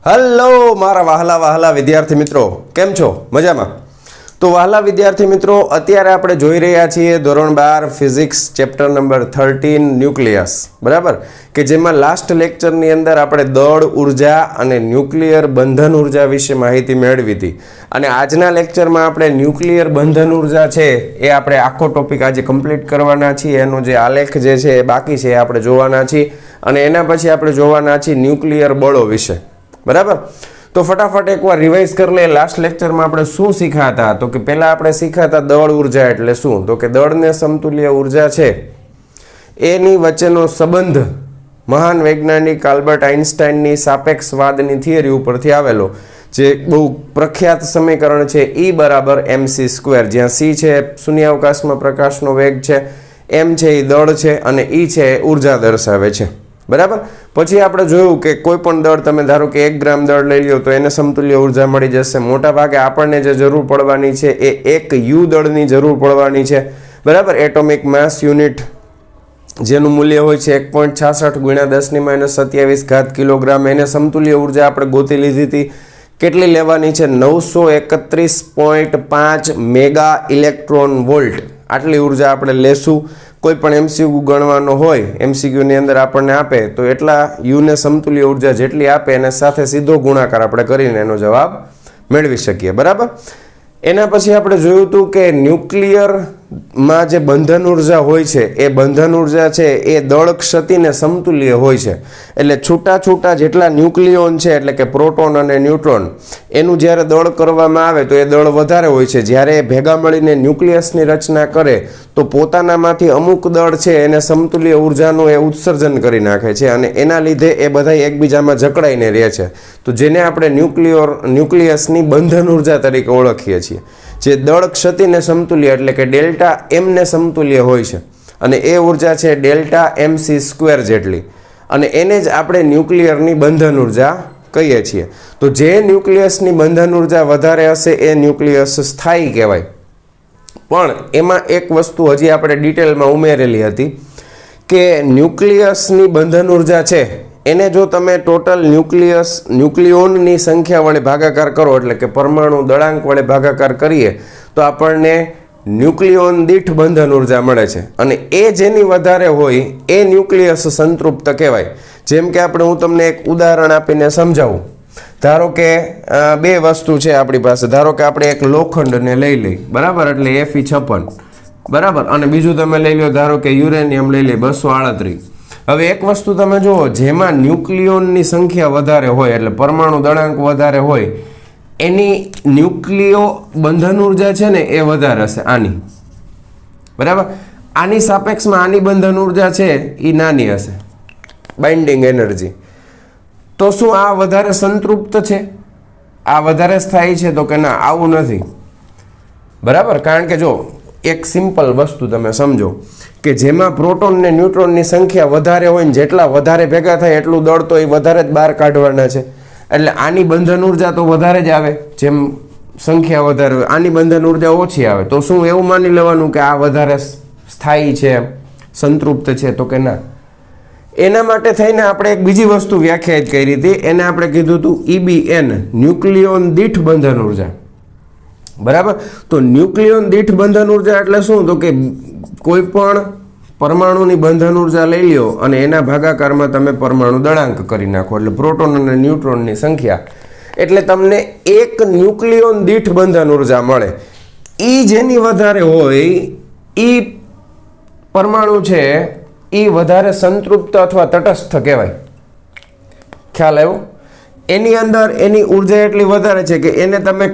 Hello મારા વહાલા વહાલા વિદ્યાર્થી મિત્રો, કેમ છો? મજામાં? તો વહાલા વિદ્યાર્થી મિત્રો, અત્યારે આપણે જોઈ રહ્યા છીએ ધોરણ 12 ફિઝિક્સ ચેપ્ટર નંબર 13 ન્યુક્લિયસ, બરાબર, કે જેમાં લાસ્ટ લેક્ચરની અંદર આપણે દળ ઉર્જા અને ન્યુક્લિયર બંધન ઉર્જા વિશે માહિતી મેળવી હતી. અને આજના લેક્ચરમાં આપણે ન્યુક્લિયર બંધન ઉર્જા છે એ આપણે આખો ટોપિક આજે કમ્પ્લીટ કરવાના છીએ. એનો જે આલેખ જે છે એ બાકી છે એ આપણે જોવાના છીએ, અને એના પછી આપણે જોવાના છીએ ન્યુક્લિયર બળો વિશે, બરાબર. તો ફટાફટ એકવાર રિવાઇઝ કરી લઈએ. લાસ્ટ લેક્ચરમાં આપણે શું શીખ્યા હતા? તો કે પહેલા આપણે શીખ્યા હતા દળ ઉર્જા એટલે શું. તો કે દળને સમતુલ્ય ઉર્જા છે એની વચ્ચેનો સંબંધ મહાન વૈજ્ઞાનિક આલ્બર્ટ આઇન્સ્ટાઈનની સાપેક્ષવાદની થિયરી ઉપરથી આવેલો, જે બહુ પ્રખ્યાત સમીકરણ છે E બરાબર mc², જ્યાં c છે શૂન્યાવકાશમાં પ્રકાશનો વેગ છે, m છે એ દળ છે, અને E છે એ ઉર્જા દર્શાવે છે, બરાબર. પછી આપણે જોયું કે કોઈ પણ દળ, તમે ધારો કે 1 ગ્રામ દળ લઈ લો તો એને સમતુલ્ય ઉર્જા મળી જશે. મોટા ભાગે આપણને જે જરૂર પડવાની છે એ 1 U દળની જરૂર પડવાની છે, બરાબર. એટોમિક માસ યુનિટ જેનું મૂલ્ય હોય છે 1.66 × 10⁻27 કિલોગ્રામ. એને સમતુલ્ય ઉર્જા આપણે ગોતી લીધી હતી. કેટલી લેવાની છે? 931.5 મેગા ઇલેક્ટ્રોન વોલ્ટ. આટલી ઉર્જા આપણે લેશું. કોઈ પણ એમસીક્યુ ગણવાનો હોય, એમસીક્યુની અંદર આપણને આપે તો એટલા યુને સમતુલ્ય ઉર્જા જેટલી આપે એને સાથે સીધો ગુણાકાર આપણે કરીને એનો જવાબ મેળવી શકીએ, બરાબર. એના પછી આપણે જોયું હતું કે ન્યુક્લિયરમાં જે બંધન ઉર્જા હોય છે એ બંધન ઉર્જા છે એ દળ ક્ષતિને સમતુલ્ય હોય છે. એટલે છૂટા છૂટા જેટલા ન્યુક્લિયોન છે, એટલે કે પ્રોટોન અને ન્યુટ્રોન, એનું જ્યારે દળ કરવામાં આવે તો એ દળ વધારે હોય છે. જ્યારે એ ભેગા મળીને ન્યુક્લિયસની રચના કરે તો પોતાનામાંથી અમુક દળ છે એને સમતુલ્ય ઉર્જાનું એ ઉત્સર્જન કરી નાખે છે, અને એના લીધે એ બધા એકબીજામાં જકડાઈને રહે છે. તો જેને આપણે ન્યુક્લિયસની બંધન ઉર્જા તરીકે ઓળખીએ છીએ. જે દળ ક્ષતિને સમતુલ્ય એટલે કે ડેલ્ટા એમને સમતુલ્ય હોય છે, અને એ ઉર્જા છે ડેલ્ટા mc² જેટલી, અને એને જ આપણે ન્યુક્લિયરની બંધન ઉર્જા કહીએ છીએ. તો જે ન્યુક્લિયસની બંધન ઉર્જા વધારે હશે એ ન્યુક્લિયસ સ્થાયી કહેવાય. પણ એમાં એક વસ્તુ હજી આપણે ડિટેલમાં ઉમેરેલી હતી કે ન્યુક્લિયસની બંધન ઉર્જા છે એને જો તમે ટોટલ ન્યુક્લિયોનની સંખ્યા વડે ભાગાકાર કરો, એટલે કે પરમાણુ દળાંક વડે ભાગાકાર કરીએ તો આપણને ન્યુક્લિયોન દીઠ બંધન ઉર્જા મળે છે, અને એ જેની વધારે હોય એ ન્યુક્લિયસ સંતૃપ્ત કહેવાય. જેમ કે હું તમને એક ઉદાહરણ આપીને સમજાવું. ધારો કે બે વસ્તુ છે આપણી પાસે. ધારો કે આપણે એક લોખંડને લઈ લઈ, બરાબર, એટલે Fe56, બરાબર, અને બીજું તમે લઈ લો, ધારો કે યુરેનિયમ લઈ લઈ 238. હવે એક વસ્તુ તમે જુઓ, જેમાં ન્યુક્લિયોનની સંખ્યા વધારે હોય એટલે પરમાણુ દળાંક વધારે હોય એની ન્યુક્લિયો બંધન ઉર્જા છે ને એ વધારે હશે આની, બરાબર. આની સાપેક્ષમાં આની બંધન ઉર્જા છે એ નાની હશે, બાઇન્ડિંગ એનર્જી. તો શું આ વધારે સંતૃપ્ત છે? આ વધારે સ્થાયી છે? તો કે ના, આવું નથી, બરાબર. કારણ કે જો એક સિમ્પલ વસ્તુ તમે સમજો કે જેમાં પ્રોટોન ને ન્યુટ્રોનની સંખ્યા વધારે હોય ને જેટલા વધારે ભેગા થાય એટલું દળ તો એ વધારે જ બહાર કાઢવાના છે. એટલે આની બંધન ઉર્જા તો વધારે જ આવે. જેમ સંખ્યા વધારે હોય આની બંધન ઉર્જા ઓછી આવે. તો શું એવું માની લેવાનું કે આ વધારે સ્થાયી છે, સંતૃપ્ત છે? તો કે ના. એના માટે થઈને આપણે એક બીજી વસ્તુ વ્યાખ્યાયિત કરી હતી. એને આપણે કીધું હતું EBN, ન્યુક્લિયોન દીઠ બંધન ઉર્જા, બરાબર. તો ન્યુક્લિયોન દીઠ બંધન ઉર્જા એટલે શું? તો કે કોઈ પણ પરમાણુની બંધન ઉર્જા લઈ લ્યો અને એના ભાગાકારમાં તમે પરમાણુ દળાંક કરી નાખો, એટલે પ્રોટોન અને ન્યુટ્રોનની સંખ્યા, એટલે તમને એક ન્યુક્લિયોન દીઠ બંધન ઉર્જા મળે. જેની વધારે હોય એ પરમાણુ છે એ વધારે સંતૃપ્ત અથવા તટસ્થ કહેવાય. ખ્યાલ આવ્યો? એની અંદર એની ઉર્જા એટલી વધારે છે કે એને તમે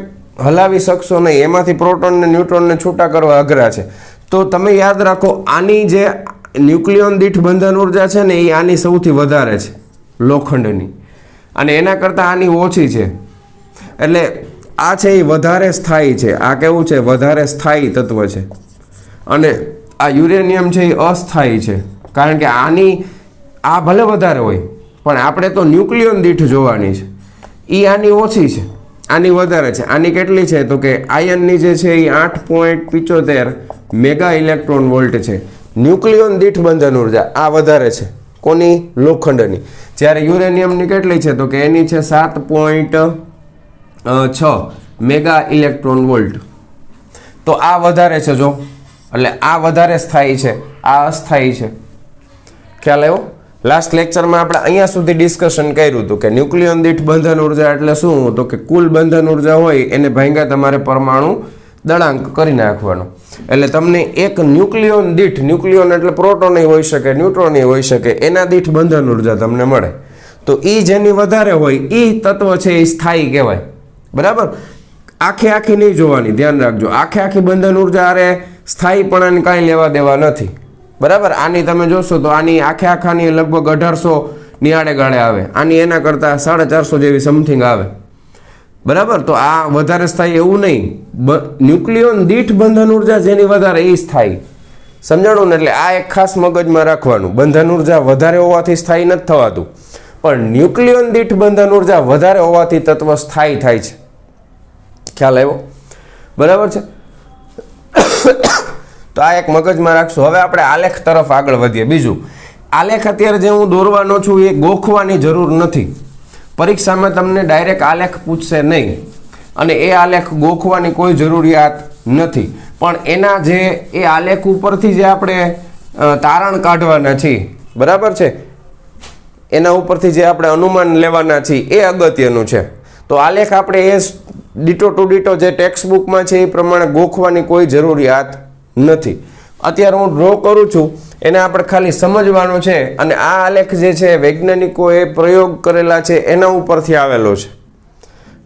હલાવી શકશો નહીં. એમાંથી પ્રોટોન ને ન્યુટ્રોનને છૂટા કરવા અઘરા છે. તો તમે યાદ રાખો, આની જે ન્યુક્લિયોન દીઠ બંધન ઉર્જા છે ને એ આની સૌથી વધારે છે, લોખંડની, અને એના કરતાં આની ઓછી છે. એટલે આ છે એ વધારે સ્થાયી છે. આ કેવું છે? વધારે સ્થાયી તત્વ છે. અને આ યુરેનિયમ છે એ અસ્થાયી છે, કારણ કે આ ભલે વધારે હોય પણ આપણે તો ન્યુક્લિયોન દીઠ જોવાની છે. આની ઓછી છે, આની વધારે છે. આની કેટલી છે? તો કે આયનની જે છે એ 8.75 મેગા ઇલેક્ટ્રોન વોલ્ટ છે. ન્યુક્લિયોન દીઠ બંધન ઉર્જા આ વધારે છે, કોની? લોખંડની. જ્યારે યુરેનિયમની કેટલી છે તો કે એની છે 7.6 મેગા ઇલેક્ટ્રોન વોલ્ટ. તો આ વધારે છે જો, એટલે આ વધારે સ્થાયી છે, આ અસ્થાયી છે. ખ્યાલ આવ્યો? લાસ્ટ લેક્ચરમાં આપણે અહીંયા સુધી ડિસ્કશન કર્યું હતું કે ન્યુક્લિયોન દીઠ બંધન ઉર્જા એટલે શું? તો કે કુલ બંધન ઉર્જા હોય એને ભાંગ્યા તમારે પરમાણુ દળાંક કરી નાખવાનો. એટલે તમને એક ન્યુક્લિયોન દીઠ, ન્યુક્લિયોન એટલે પ્રોટોન હોઈ શકે, ન્યુટ્રોન હોઈ શકે, એના દીઠ બંધન ઉર્જા તમને મળે. તો એ જેની વધારે હોય એ તત્વ છે એ સ્થાયી કહેવાય. બરાબર? આખી નહીં જોવાની, ધ્યાન રાખજો. આખી બંધન ઉર્જા અરે સ્થાયીપણાને કાંઈ લેવા દેવા નથી. બરાબર? આની તમે જોશો તો આની આખાની લગભગ 1800 આડે ગાળે આવે, આની એના કરતાં 450 જેવી સમથિંગ આવે. બરાબર? તો આ વધારે સ્થાયી એવું નહીં. ન્યુક્લિયોન દીઠ બંધન ઉર્જા જેની વધારે એ સ્થાયી. સમજાણું ને? એટલે આ એક ખાસ મગજમાં રાખવાનું. બંધન ઉર્જા વધારે હોવાથી સ્થાયી નથી થવાતું, પણ ન્યુક્લિયોન દીઠ બંધન ઉર્જા વધારે હોવાથી તત્વ સ્થાયી થાય છે. ખ્યાલ આવ્યો? બરાબર છે? તો આ એક મગજમાં રાખશો. હવે આપણે આલેખ તરફ આગળ વધીએ. બીજું, આલેખ અત્યારે જે હું દોરવાનો છું એ ગોખવાની જરૂર નથી. પરીક્ષામાં તમને ડાયરેક્ટ આલેખ પૂછશે નહીં, અને એ આલેખ ગોખવાની કોઈ જરૂરિયાત નથી. પણ એના જે એ આલેખ ઉપરથી જે આપણે તારણ કાઢવાના છીએ, બરાબર છે, એના ઉપરથી જે આપણે અનુમાન લેવાના છીએ એ અગત્યનું છે. તો આલેખ આપણે એ ડીટો ટુ ડીટો જે ટેક્સ્ટ બુકમાં છે એ પ્રમાણે ગોખવાની કોઈ જરૂરિયાત નથી. અત્યારે હું ડ્રો કરું છું એને આપણે ખાલી સમજવાનો છે, અને આ આલેખ જે છે વૈજ્ઞાનિકોએ પ્રયોગ કરેલા છે એના ઉપરથી આવેલો છે.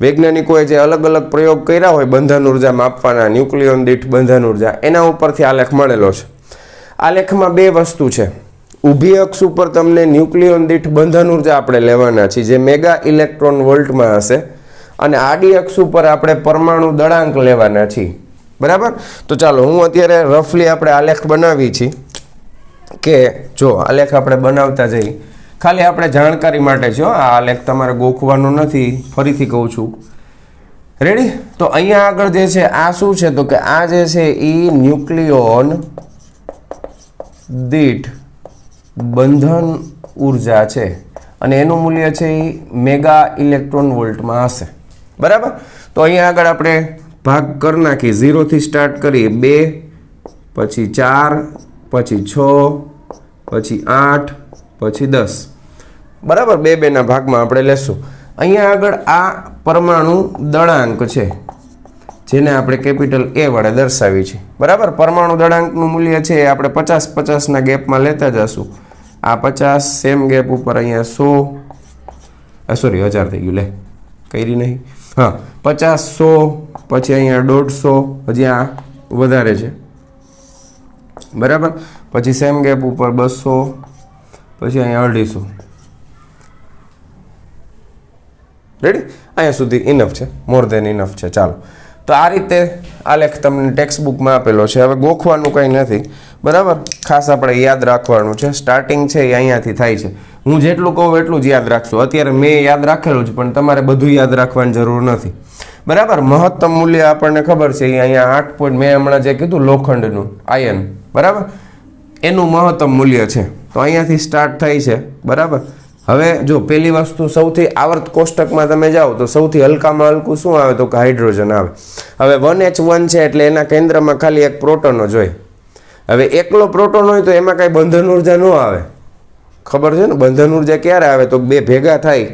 વૈજ્ઞાનિકોએ જે અલગ અલગ પ્રયોગ કર્યા હોય બંધન ઉર્જા માપવાના, ન્યુક્લિયોન દીઠ બંધન ઉર્જા, એના ઉપરથી આલેખ મળેલો છે. આલેખમાં બે વસ્તુ છે. ઊભી અક્ષ ઉપર તમને ન્યુક્લિયોન દીઠ બંધન ઉર્જા આપણે લેવાના છીએ જે મેગા ઇલેક્ટ્રોન વોલ્ટમાં હશે, અને આડી અક્ષ ઉપર આપણે પરમાણુ દળાંક લેવાના છીએ. બરાબર? તો ચાલો હું અત્યારે રફલી આપણે આલેખ બનાવી છીએ કે જો આલેખ આપણે બનાવતા જઈએ, ખાલી આપણે જાણકારી માટે છે. આ આલેખ તમારે ગોખવાનો નથી, ફરીથી કહું છું. રેડી? તો અહીંયા આગળ જે છે આ શું છે તો કે આ જે છે એ ન્યુક્લિયોન દીઠ બંધન ઉર્જા છે, અને એનું મૂલ્ય છે એ મેગા ઇલેક્ટ્રોન વોલ્ટમાં હશે. બરાબર? તો અહીંયા આગળ આપણે ભાગ કરી નાખી. 0 થી સ્ટાર્ટ કરીએ. 2, પછી 4, પછી 6, પછી 8, પછી 10. બરાબર? 2 ના ભાગમાં આપણે લેશું. અહીંયા આગળ આ પરમાણુ દળાંક છે જેને આપણે કેપિટલ A વડે દર્શાવી છે. બરાબર? પરમાણુ દળાંકનું મૂલ્ય છે આપણે 50-50 ના ગેપમાં લેતા જશું. આ 50 સેમ ગેપ ઉપર અહીંયા 100, સોરી 1000 થઈ ગયું, લે કરી નહીં. હા, 50, 100, પછી અહીંયા 150, હજી આ વધારે છે. બરાબર? પછી સેમ ગેપ ઉપર 200, પછી અહીંયા 250. રેડી? અહીંયા સુધી ઇનફ છે, મોર દેન ઇનફ છે. ચાલો, તો આ રીતે આલેખ તમને ટેક્સ્ટ બુકમાં આપેલો છે. હવે ગોખવાનું કંઈ નથી. બરાબર? ખાસ આપણે યાદ રાખવાનું છે. સ્ટાર્ટિંગ છે એ અહીંયાથી થાય છે. હું જેટલું કહું એટલું જ યાદ રાખશું. અત્યારે મેં યાદ રાખેલું છે, પણ તમારે બધું યાદ રાખવાની જરૂર નથી. બરાબર? મહત્તમ મૂલ્ય આપણને ખબર છે એ અહીંયા 8 મેં હમણાં જે કીધું લોખંડનું આયન, બરાબર, એનું મહત્તમ મૂલ્ય છે. તો અહીંયાથી સ્ટાર્ટ થાય છે. બરાબર? હવે જો પેલી વસ્તુ સૌથી આવર્ત કોષ્ટકમાં તમે જાઓ તો સૌથી હલકામાં હલકું શું આવે તો કે હાઇડ્રોજન આવે. હવે 1H1 છે એટલે એના કેન્દ્રમાં ખાલી એક પ્રોટોન જ હોય. હવે એકલો પ્રોટોન હોય તો એમાં કાંઈ બંધન ઉર્જા ન આવે. ખબર છે ને? બંધન ઉર્જા ક્યારે આવે તો બે ભેગા થાય,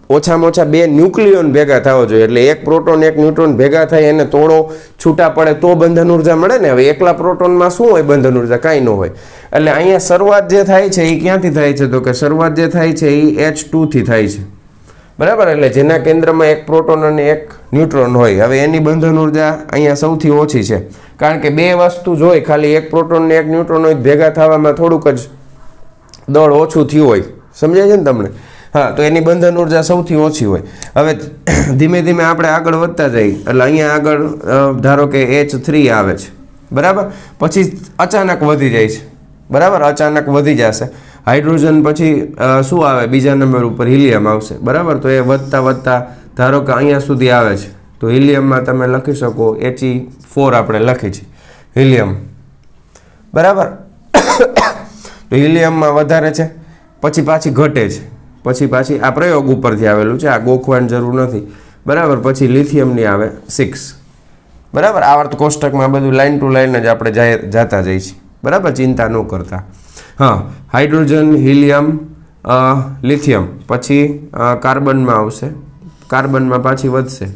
ઓછામાં ઓછા 2 ન્યુક્લિયોન ભેગા થવા જોઈએ. એટલે એક પ્રોટોન એક ન્યુટ્રોન ભેગા થાય એને તોડો છૂટા પડે તો બંધન ઉર્જા મળે ને. હવે એકલા પ્રોટોનમાં શું હોય બંધન ઉર્જા? કાંઈ ન હોય. એટલે અહીંયા શરૂઆત જે થાય છે એ ક્યાંથી થાય છે તો કે શરૂઆત જે થાય છે એ H2 થી થાય છે. બરાબર? એટલે જેના કેન્દ્રમાં એક પ્રોટોન અને એક ન્યુટ્રોન હોય. હવે એની બંધન ઉર્જા અહીંયા સૌથી ઓછી છે, કારણ કે 2 વસ્તુ જ હોય, ખાલી એક પ્રોટોન ને એક ન્યુટ્રોન હોય, ભેગા થવામાં થોડુંક જ દળ ઓછું થયું હોય. સમજાય છે ને તમને? હા, તો એની બંધન ઉર્જા સૌથી ઓછી હોય. હવે ધીમે ધીમે આપણે આગળ વધતા જઈએ એટલે અહીંયા આગળ ધારો કે H3 આવે છે. બરાબર? પછી અચાનક વધી જાય છે. બરાબર? અચાનક વધી જશે. હાઇડ્રોજન પછી શું આવે? બીજા નંબર ઉપર હિલિયમ આવશે. બરાબર? તો એ વધતા વધતા ધારો કે અહીંયા સુધી આવે છે. તો હિલિયમમાં તમે લખી શકો He4 આપણે લખી છે હિલિયમ. બરાબર? તો હિલિયમમાં વધારે છે. પછી પાછી ઘટે છે, પછી પાછી આ પ્રયોગ ઉપરથી આવેલું છે, આ ગોખવાની જરૂર નથી, બરાબર. પછી લિથિયમની આવે 6, બરાબર. આવર્ત કોષ્ટકમાં બધું લાઇન ટુ લાઇન જ આપણે જાતા જઈએ છીએ, બરાબર, ચિંતા ન કરતા. હા, હાઇડ્રોજન, હિલિયમ, લિથિયમ, પછી કાર્બનમાં આવશે, કાર્બનમાં પાછી વધશે,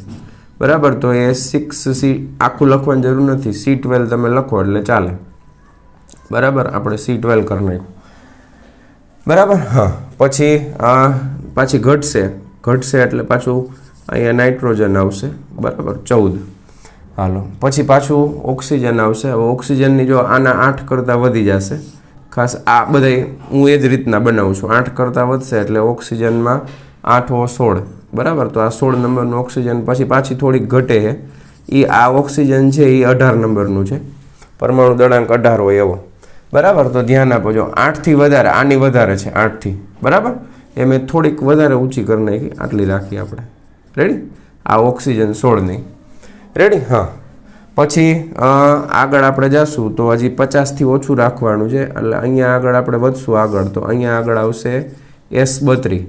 બરાબર. તો એ 6C આખું લખવાની જરૂર નથી, C12 તમે લખો એટલે ચાલે, બરાબર. આપણે C12 કરી નાખ્યું, બરાબર. હા, પછી પાછી ઘટશે એટલે પાછું અહીંયા નાઇટ્રોજન આવશે, બરાબર, 14. હાલો, પછી પાછું ઓક્સિજન આવશે. હવે ઓક્સિજનની જો આના 8 કરતાં વધી જશે, ખાસ આ બધા હું એ જ રીતના બનાવું છું, 8 કરતાં વધશે એટલે ઓક્સિજનમાં 8 × 16, બરાબર. તો આ 16 નંબરનું ઓક્સિજન પછી પાછી થોડીક ઘટે છે, એ આ ઓક્સિજન છે એ 18 નંબરનું છે, પરમાણુ દળાંક 18 હોય એવો, બરાબર. તો ધ્યાન આપો, જો 8થી વધારે, આની વધારે છે 8થી, બરાબર. એ મેં થોડીક વધારે ઊંચી કરી નાખી, આટલી રાખી આપણે, રેડી. આ ઓક્સિજન 16 રેડી. હા, પછી આગળ આપણે જઈશું તો હજી 50થી ઓછું રાખવાનું છે, એટલે અહીંયા આગળ આપણે વધશું આગળ, તો અહીંયા આગળ આવશે S32,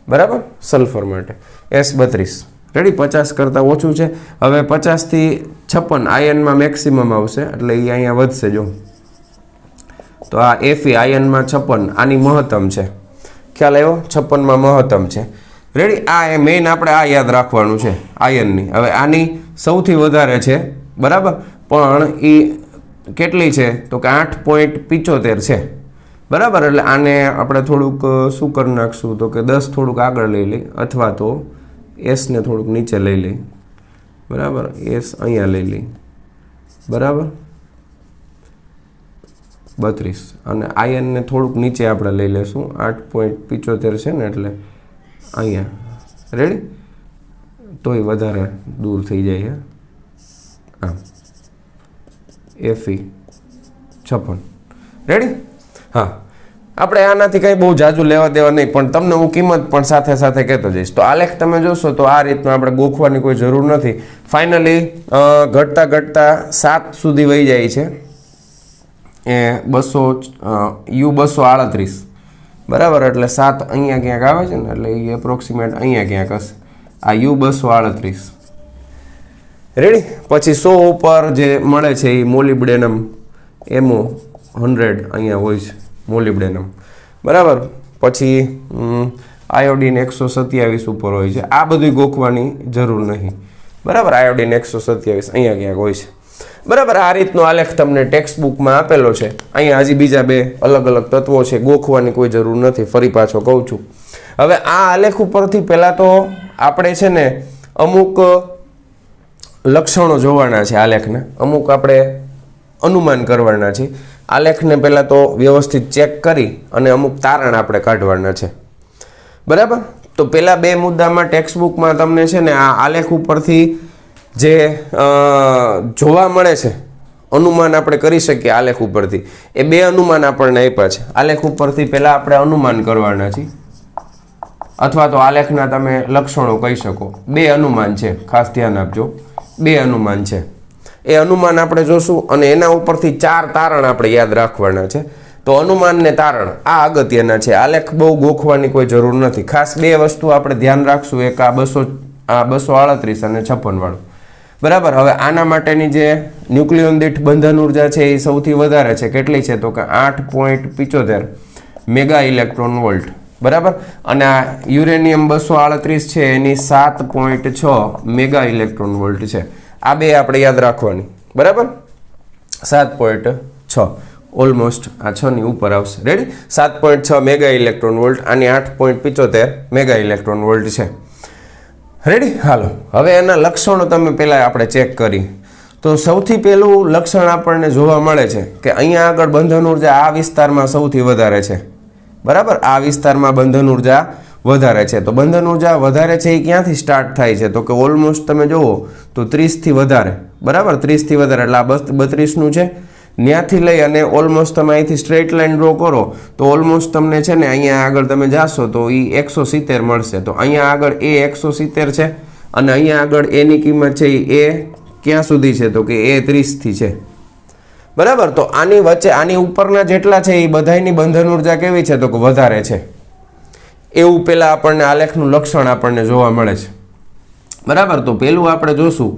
બરાબર, સલ્ફર માટે S32, રેડી. 50 કરતાં ઓછું છે. હવે 50થી 56 આયનમાં મેક્સિમમ આવશે, એટલે એ અહીંયા વધશે. જો તો આ Fe આયનમાં 56, આની મહત્તમ છે, ખ્યાલ આવ્યો, 56માં મહત્તમ છે, રેડી. આ મેઇન આપણે આ યાદ રાખવાનું છે આયનની. હવે આની સૌથી વધારે છે, બરાબર, પણ એ કેટલી છે તો કે 8.75 છે, બરાબર. એટલે આને આપણે થોડુંક શું કરી નાખશું તો કે 10 થોડુંક આગળ લઈ લઈ, અથવા તો એસને થોડુંક નીચે લઈ લઈ, બરાબર. એસ અહીંયા લઈ લઈ, બરાબર, 32, અને આયનને થોડુંક નીચે આપણે લઈ લઈશું, 8.75 છે ને, એટલે અહીંયા, રેડી. તોય વધારે દૂર થઈ જાય, આમ Fe 56, રેડી. હા, આપણે આનાથી કંઈ બહુ જાજુ લેવા દેવા નહીં, પણ તમને હું કિંમત પણ સાથે સાથે કહેતો જઈશ. તો આલેખ તમે જોશો તો આ રીતનું આપણે ગોખવાની કોઈ જરૂર નથી. ફાઇનલી ઘટતા ઘટતા 7 સુધી વહી જાય છે, એ U238, બરાબર. એટલે 7 અહીંયા ક્યાંક આવે છે ને, એટલે એ એપ્રોક્સિમેટ અહીંયા ક્યાંક હશે, આ U238, રેડી. પછી 100 ઉપર જે મળે છે એ મોલિબ્ડેનમ MO 100 અહીંયા હોય છે, મોલિબ્ડેનમ, બરાબર. પછી આયોડિન 127 ઉપર હોય છે. આ બધું ગોખવાની જરૂર નહીં, બરાબર. આયોડિન 127 અહીંયા ક્યાંક હોય છે, બરાબર. આ રીતનો આલેખ તમને ટેક્સ્ટ બુકમાં આપેલો છે. અહીંયા હજી બીજા 2 અલગ અલગ તત્વો છે, ગોખવાની કોઈ જરૂર નથી, ફરી પાછો કહું છું. હવે આ આલેખ ઉપરથી પહેલાં તો આપણે છે ને અમુક લક્ષણો જોવાના છે આલેખને, અમુક આપણે અનુમાન કરવાના છે. આલેખને પહેલાં તો વ્યવસ્થિત ચેક કરી અને અમુક તારણ આપણે કાઢવાના છે, બરાબર. તો પહેલાં 2 મુદ્દામાં ટેક્સ્ટ બુકમાં તમને છે ને આ આલેખ ઉપરથી જે જોવા મળે છે, અનુમાન આપણે કરી શકીએ આલેખ ઉપરથી, એ 2 અનુમાન આપણને આપ્યા છે. આલેખ ઉપરથી પહેલાં આપણે અનુમાન કરવાના છીએ, અથવા તો આલેખના તમે લક્ષણો કહી શકો. 2 અનુમાન છે, ખાસ ધ્યાન આપજો, 2 અનુમાન છે. એ અનુમાન આપણે જોશું અને એના ઉપરથી 4 તારણ આપણે યાદ રાખવાના છે. તો અનુમાન ને તારણ આ અગત્યના છે. આલેખ બહુ ગોખવાની કોઈ જરૂર નથી. ખાસ 2 વસ્તુ આપણે ધ્યાન રાખશું, એક આ 238 અને 56 વાળું, બરાબર. હવે આના માટેની જે ન્યુક્લિયોન દીઠ બંધન ઉર્જા છે એ સૌથી વધારે છે. કેટલી છે તો કે 8.75 મેગા ઇલેક્ટ્રોન વોલ્ટ, બરાબર. અને આ યુરેનિયમ 238 છે એની 7.6 મેગા ઇલેક્ટ્રોન વોલ્ટ છે. આ 2 આપણે યાદ રાખવાની, બરાબર. 7.6 ઓલમોસ્ટ આ 6 ની ઉપર આવશે, રેડી. 7.6 મેગા ઇલેક્ટ્રોન વોલ્ટ, આની 8.75 મેગા ઇલેક્ટ્રોન વોલ્ટ છે, રેડી. હાલો, હવે એના લક્ષણો તમે પહેલાં આપણે ચેક કરી. તો સૌથી પહેલું લક્ષણ આપણને જોવા મળે છે કે અહીંયા આગળ બંધન ઉર્જા આ વિસ્તારમાં સૌથી વધારે છે, બરાબર. આ વિસ્તારમાં બંધન ઉર્જા વધારે છે. તો બંધન ઉર્જા વધારે છે એ ક્યાંથી સ્ટાર્ટ થાય છે તો કે ઓલમોસ્ટ તમે જુઓ તો 30થી વધારે, બરાબર. 30થી વધારે એટલે આ 32નું છે, ત્યાંથી લઈ અને ઓલમોસ્ટ તમે અહીંથી સ્ટ્રેટ લાઇન ડ્રો કરો તો ઓલમોસ્ટ તમને છે ને અહીંયા આગળ તમે જાશો તો એ 170 મળશે. તો અહીંયા આગળ એ 170 છે અને અહીંયા આગળ એની કિંમત છે એ ક્યાં સુધી છે તો કે એ 30થી છે, બરાબર. તો આની વચ્ચે આની ઉપરના જેટલા છે એ બધાની બંધન ઉર્જા કેવી છે તો કે વધારે છે. એવું પહેલાં આપણને આલેખનું લક્ષણ આપણને જોવા મળે છે. બરાબર. તો પહેલું આપણે જોશું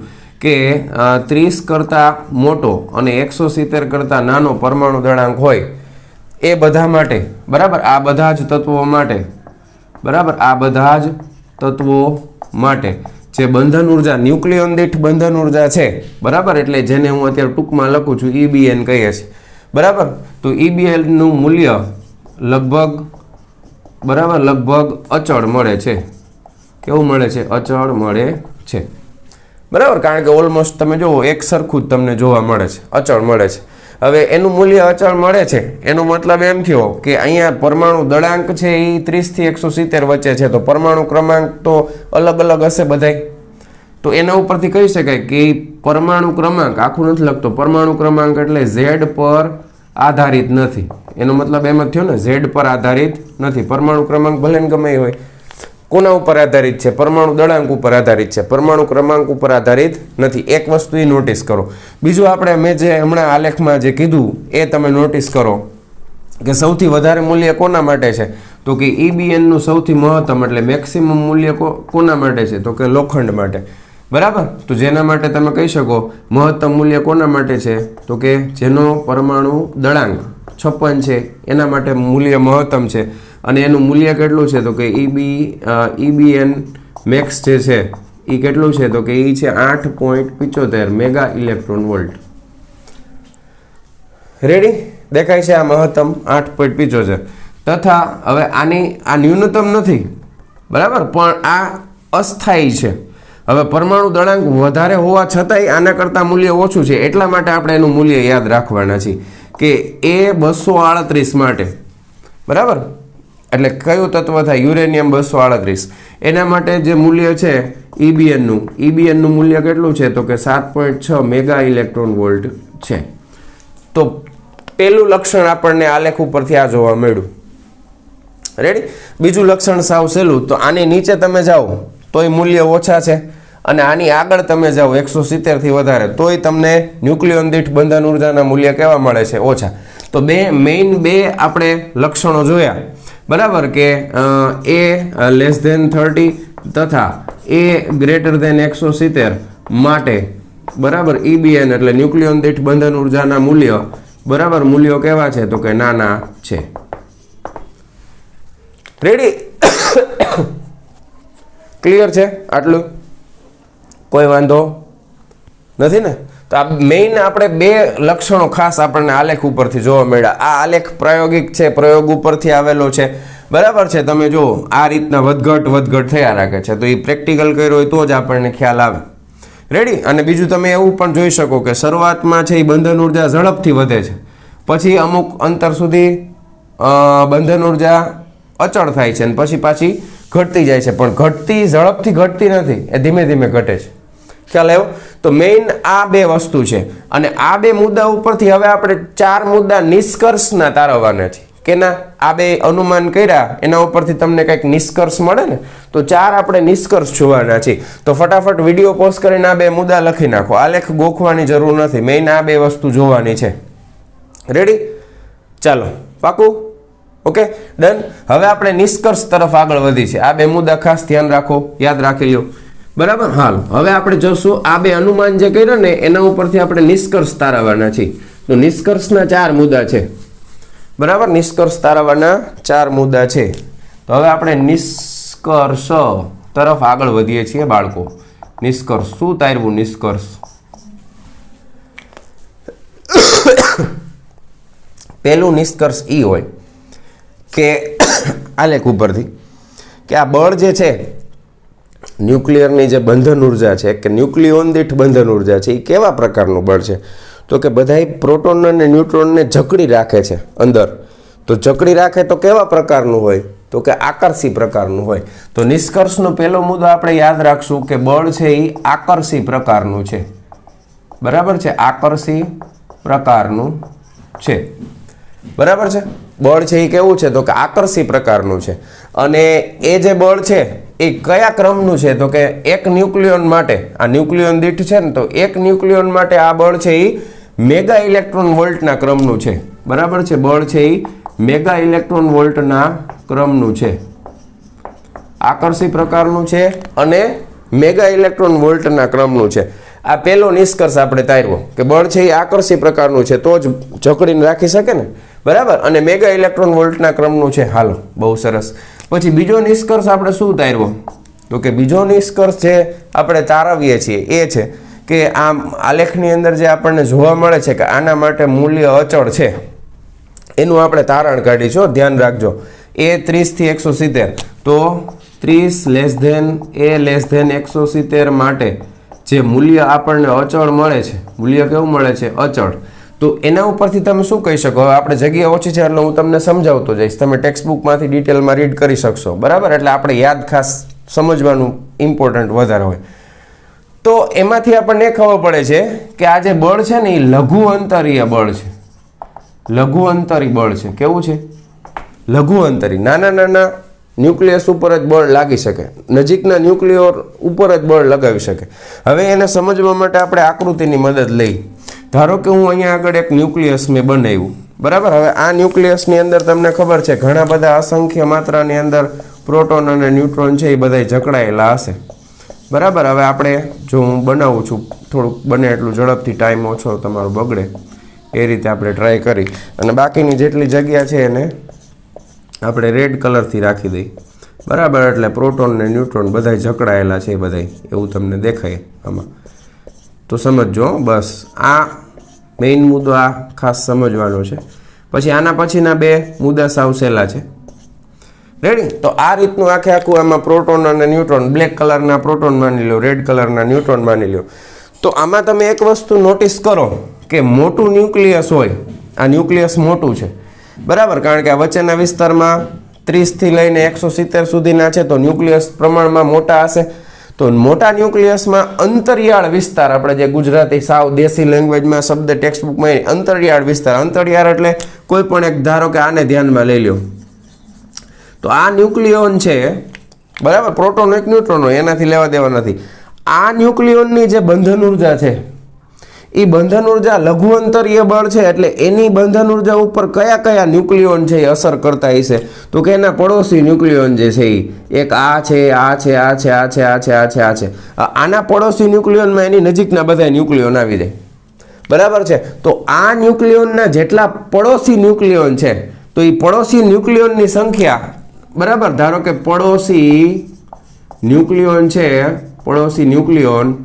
કે 30 કરતાં મોટો અને 170 કરતાં નાનો પરમાણુ દળાંક હોય એ બધા માટે, બરાબર, આ બધા જ તત્વો માટે, બરાબર, આ બધા જ તત્વો માટે જે બંધન ઉર્જા ન્યુક્લિયોન દીઠ બંધન ઉર્જા છે, બરાબર, એટલે જેને હું અત્યારે ટૂંકમાં લખું છું EBN કહીએ છીએ, બરાબર. તો EBNનું મૂલ્ય લગભગ, બરાબર, લગભગ અચળ મળે છે. કેવું મળે છે? અચળ મળે છે, બરાબર, કારણ કે ઓલમોસ્ટ તમે જુઓ એક સરખું જ તમને જોવા મળે છે, અચળ મળે છે. હવે એનું મૂલ્ય અચળ મળે છે એનો મતલબ એમ થયો કે અહીંયા પરમાણુ દળાંક છે એ 30 થી 170 વચ્ચે છે, તો પરમાણુ ક્રમાંક તો અલગ અલગ હશે બધાય. તો એના ઉપરથી કહી શકાય કે પરમાણુ ક્રમાંક, આખું નથી લખતો, પરમાણુ ક્રમાંક એટલે Z પર આધારિત નથી. એનો મતલબ એમ જ થયો ને, Z પર આધારિત નથી. પરમાણુ ક્રમાંક ભલે ને ગમે હોય, કોના ઉપર આધારિત છે? પરમાણુ દળાંક ઉપર આધારિત છે, પરમાણુ ક્રમાંક ઉપર આધારિત નથી. એક વસ્તુ એ નોટિસ કરો. બીજું આપણે મેં જે હમણાં આલેખમાં જે કીધું એ તમે નોટિસ કરો કે સૌથી વધારે મૂલ્ય કોના માટે છે તો કે EBNનું સૌથી મહત્તમ એટલે મેક્સિમમ મૂલ્ય કોના માટે છે તો કે લોખંડ માટે, બરાબર. તો જેના માટે તમે કહી શકો મહત્તમ મૂલ્ય કોના માટે છે તો કે જેનો પરમાણુ દળાંક 56 છે એના માટે મૂલ્ય મહત્તમ છે. અને એનું મૂલ્ય કેટલું છે તો કે EBN મેક્સ જે છે એ કેટલું છે તો કે એ છે 8.75 મેગા ઇલેક્ટ્રોન વોલ્ટ. રેડી? દેખાય છે આ મહત્તમ 8.75. તથા હવે આ ન્યૂનતમ નથી, બરાબર, પણ આ અસ્થાયી છે. હવે પરમાણુ દળાંક વધારે હોવા છતાંય આના કરતાં મૂલ્ય ઓછું છે, એટલા માટે આપણે એનું મૂલ્ય યાદ રાખવાના છીએ કે A238 માટે, બરાબર, એટલે કયું તત્વ થાય? યુરેનિયમ 238. એના માટે જે મૂલ્ય છે EBNનું મૂલ્ય કેટલું છે તો કે 7.6 મેગા ઇલેક્ટ્રોન વોલ્ટ છે. તો પહેલું લક્ષણ આપણને આલેખ ઉપરથી આ જોવા મળ્યું. રેડી? બીજું લક્ષણ સાવ સહેલું. તો આની નીચે તમે જાઓ તોય મૂલ્ય ઓછા છે અને આની આગળ તમે જાઓ 170 થી વધારે તોય તમને ન્યુક્લિયોન દીઠ બંધન ઉર્જાના મૂલ્ય કેવા મળે છે? ઓછા. તો મેઇન બે આપણે લક્ષણો જોયા, બરાબર, કે A લેસ ધેન 30 તથા A ગ્રેટર ધેન 170 માટે, બરાબર, EBN એટલે ન્યુક્લિયોન દીઠ બંધન ઉર્જાના મૂલ્ય, બરાબર, મૂલ્યો કેવા છે તો કે નાના છે. રેડી? ક્લિયર છે આટલું? કોઈ વાંધો નથી ને? તો આ મેઇન આપણે બે લક્ષણો ખાસ આપણને આલેખ ઉપરથી જોવા મળ્યા. આ આલેખ પ્રાયોગિક છે, પ્રયોગ ઉપરથી આવેલો છે, બરાબર છે. તમે જો આ રીતના વધઘટ થયા રાખે છે, તો એ પ્રેક્ટિકલ કર્યો હોય તો જ આપણને ખ્યાલ આવે. રેડી? અને બીજું તમે એવું પણ જોઈ શકો કે શરૂઆતમાં છે એ બંધન ઉર્જા ઝડપથી વધે છે, પછી અમુક અંતર સુધી બંધન ઉર્જા અચળ થાય છે અને પછી પાછી ઘટતી જાય છે, પણ ઝડપથી ઘટતી નથી, એ ધીમે ધીમે ઘટે છે. ખ્યાલ આવ્યો? તો મેઇન આ બે વસ્તુ છે. અને આ બે મુદ્દા ઉપરથી હવે આપણે 4 મુદ્દા નિષ્કર્ષના તારવવાના છે. કેના? આ બે અનુમાન કર્યા એના ઉપરથી તમને કંઈક નિષ્કર્ષ મળે ને, તો 4 આપણે નિષ્કર્ષ જોવાના છે. તો ફટાફટ વિડીયો પોઝ કરીને આ બે મુદ્દા લખી નાખો. આલેખ ગોખવાની જરૂર નથી, મેઇન આ બે વસ્તુ જોવાની છે. રેડી? ચાલો, પાકું? Okay, done. હવે આપણે નિષ્કર્ષ તરફ આગળ વધી છે. આ બે મુદ્દા ખાસ ધ્યાન રાખો, યાદ રાખી લ્યો, બરાબર. હાલ હવે આપણે જોશું આ બે અનુમાન જે કર્યા ને એના ઉપરથી આપણે નિષ્કર્ષ તારવવાના છીએ. તો નિષ્કર્ષના 4 મુદ્દા છે, બરાબર, નિષ્કર્ષ તારવવાના 4 મુદ્દા છે. તો હવે આપણે નિષ્કર્ષ તરફ આગળ વધીએ છીએ બાળકો. નિષ્કર્ષ શું તારવું? નિષ્કર્ષ પહેલું નિષ્કર્ષ એ હોય કે આલેખ ઉપરથી કે આ બળ જે છે ન્યુક્લિયરની જે બંધન ઉર્જા છે કે ન્યુક્લિયોન દીઠ બંધન ઉર્જા છે એ કેવા પ્રકારનું બળ છે તો કે બધાય પ્રોટોન અને ન્યુટ્રોનને જકડી રાખે છે અંદર. તો જકડી રાખે તો કેવા પ્રકારનું હોય તો કે આકર્ષી પ્રકારનું હોય. તો નિષ્કર્ષનો પહેલો મુદ્દો આપણે યાદ રાખશું કે બળ છે એ આકર્ષી પ્રકારનું છે, બરાબર છે, આકર્ષી પ્રકારનું છે, બરાબર છે. બળ છે એ કેવું છે તો કે આકર્ષી પ્રકારનું છે. અને એ જે બળ છે એ કયા ક્રમનું છે તો કે એક ન્યુક્લિયોન માટે, આ ન્યુક્લિયોન દીઠ છે ને, તો એક ન્યુક્લિયોન માટે આ બળ છે એ મેગા ઇલેક્ટ્રોન વોલ્ટના ક્રમનું છે, બરાબર છે. બળ છે એ મેગા ઇલેક્ટ્રોન વોલ્ટના ક્રમનું છે, આકર્ષી પ્રકારનું છે અને મેગા ઇલેક્ટ્રોન વોલ્ટના ક્રમનું છે. આ પહેલો નિષ્કર્ષ આપણે તાર્યો કે બળ છે એ આકર્ષી પ્રકારનું છે તો જ જકડીને રાખી શકે ને, બરાબર. અને મેગા ઇલેક્ટ્રોન વોલ્ટના ક્રમનું છે. હાલો, બહુ સરસ. પછી બીજો નિષ્કર્ષ આપણે શું તાર્યો? તો કે બીજો નિષ્કર્ષ જે આપણે તારવીએ છીએ એ છે કે આમ આલેખની અંદર જે આપણને જોવા મળે છે કે આના માટે મૂલ્ય અચળ છે એનું આપણે તારણ કાઢીશું. ધ્યાન રાખજો. એ 30 થી 170, તો 30 લેસ ધેન એ લેસ ધેન 170 માટે જે મૂલ્ય આપણને અચળ મળે છે, મૂલ્ય કેવું મળે છે? અચળ. તો એના ઉપરથી તમે શું કહી શકો? હવે આપણે જગ્યા ઓછી છે એટલે હું તમને સમજાવતો જઈશ, તમે ટેક્સ્ટબુકમાંથી ડિટેલમાં રીડ કરી શકશો, બરાબર. એટલે આપણે યાદ ખાસ સમજવાનું ઇમ્પોર્ટન્ટ વધારે હોય. તો એમાંથી આપણને ખબર પડે છે કે આ જે બળ છે ને એ લઘુ અંતરીય બળ છે. લઘુ અંતરી બળ છે. કેવું છે? લઘુ અંતરી. નાના નાના ન્યુક્લિયસ ઉપર જ બળ લાગી શકે, નજીકના ન્યુક્લિયર ઉપર જ બળ લગાવી શકે. હવે એને સમજવા માટે આપણે આકૃતિની મદદ લઈ. ધારો કે હું અહીંયા આગળ એક ન્યુક્લિયસ મેં બનાવ્યું, બરાબર. હવે આ ન્યુક્લિયસની અંદર તમને ખબર છે ઘણા બધા અસંખ્ય માત્રાની અંદર પ્રોટોન અને ન્યુટ્રોન છે એ બધા જકડાયેલા હશે, બરાબર. હવે આપણે જો હું બનાવું છું થોડુંક બને એટલું ઝડપથી, ટાઈમ ઓછો તમારો બગડે એ રીતે આપણે ટ્રાય કરી અને બાકીની જેટલી જગ્યા છે એને આપણે રેડ કલરથી રાખી દઈ, બરાબર. એટલે પ્રોટોન ને ન્યુટ્રોન બધા જકડાયેલા છે બધા એવું તમને દેખાય આમાં. તો સમજો બસ, આ મેઇન મુદ્દો આ ખાસ સમજવાનો છે. પછી આના પછીના બે મુદ્દા સાવ સહેલા છે. રેડી? તો આ રીતનું આખે આખું આમાં પ્રોટોન અને ન્યુટ્રોન, બ્લેક કલરના પ્રોટોન માની લો, રેડ કલરના ન્યુટ્રોન માની લો. તો આમાં તમે એક વસ્તુ નોટિસ કરો કે મોટું ન્યુક્લિયસ હોય, આ ન્યુક્લિયસ મોટું છે, બરાબર. કારણ કે આ વચ્ચેના વિસ્તારમાં 30 થી લઈને 170 સુધીના છે તો ન્યુક્લિયસ પ્રમાણમાં મોટા હશે. તો મોટા ન્યુક્લિયસમાં અંતરિયાળ વિસ્તાર, આપણે જે ગુજરાતી સાવ દેશી લેંગ્વેજમાં શબ્દ ટેક્સ્ટબુકમાં અંતરિયાળ વિસ્તાર, અંતરિયાળ એટલે કોઈ પણ એક, ધારો કે આને ધ્યાનમાં લઈ લો તો આ ન્યુક્લિયોન છે, બરાબર. પ્રોટોન એક ન્યુટ્રોન હોય, એનાથી લેવા દેવા નથી. આ ન્યુક્લિયોનની જે બંધન ઉર્જા છે એ બંધન ઉર્જા લઘુ અંતરીય બળ છે એટલે એની બંધન ઉર્જા ઉપર કયા કયા ન્યુક્લિયોન છે એ અસર કરતા હશે? તો કે એના પડોશી ન્યુક્લિયોન જે છે એ એક આ છે, આ છે, આ છે, આ છે, આ છે, આ છે, આ છે. આના પડોશી ન્યુક્લિયોનમાં એની નજીકના બધા ન્યુક્લિયોન આવી જાય, બરાબર છે. તો આ ન્યુક્લિયોનના જેટલા પડોશી ન્યુક્લિયોન છે તો એ પડોશી ન્યુક્લિયોનની સંખ્યા, બરાબર. ધારો કે પડોશી ન્યુક્લિયોન છે, પડોશી ન્યુક્લિયોન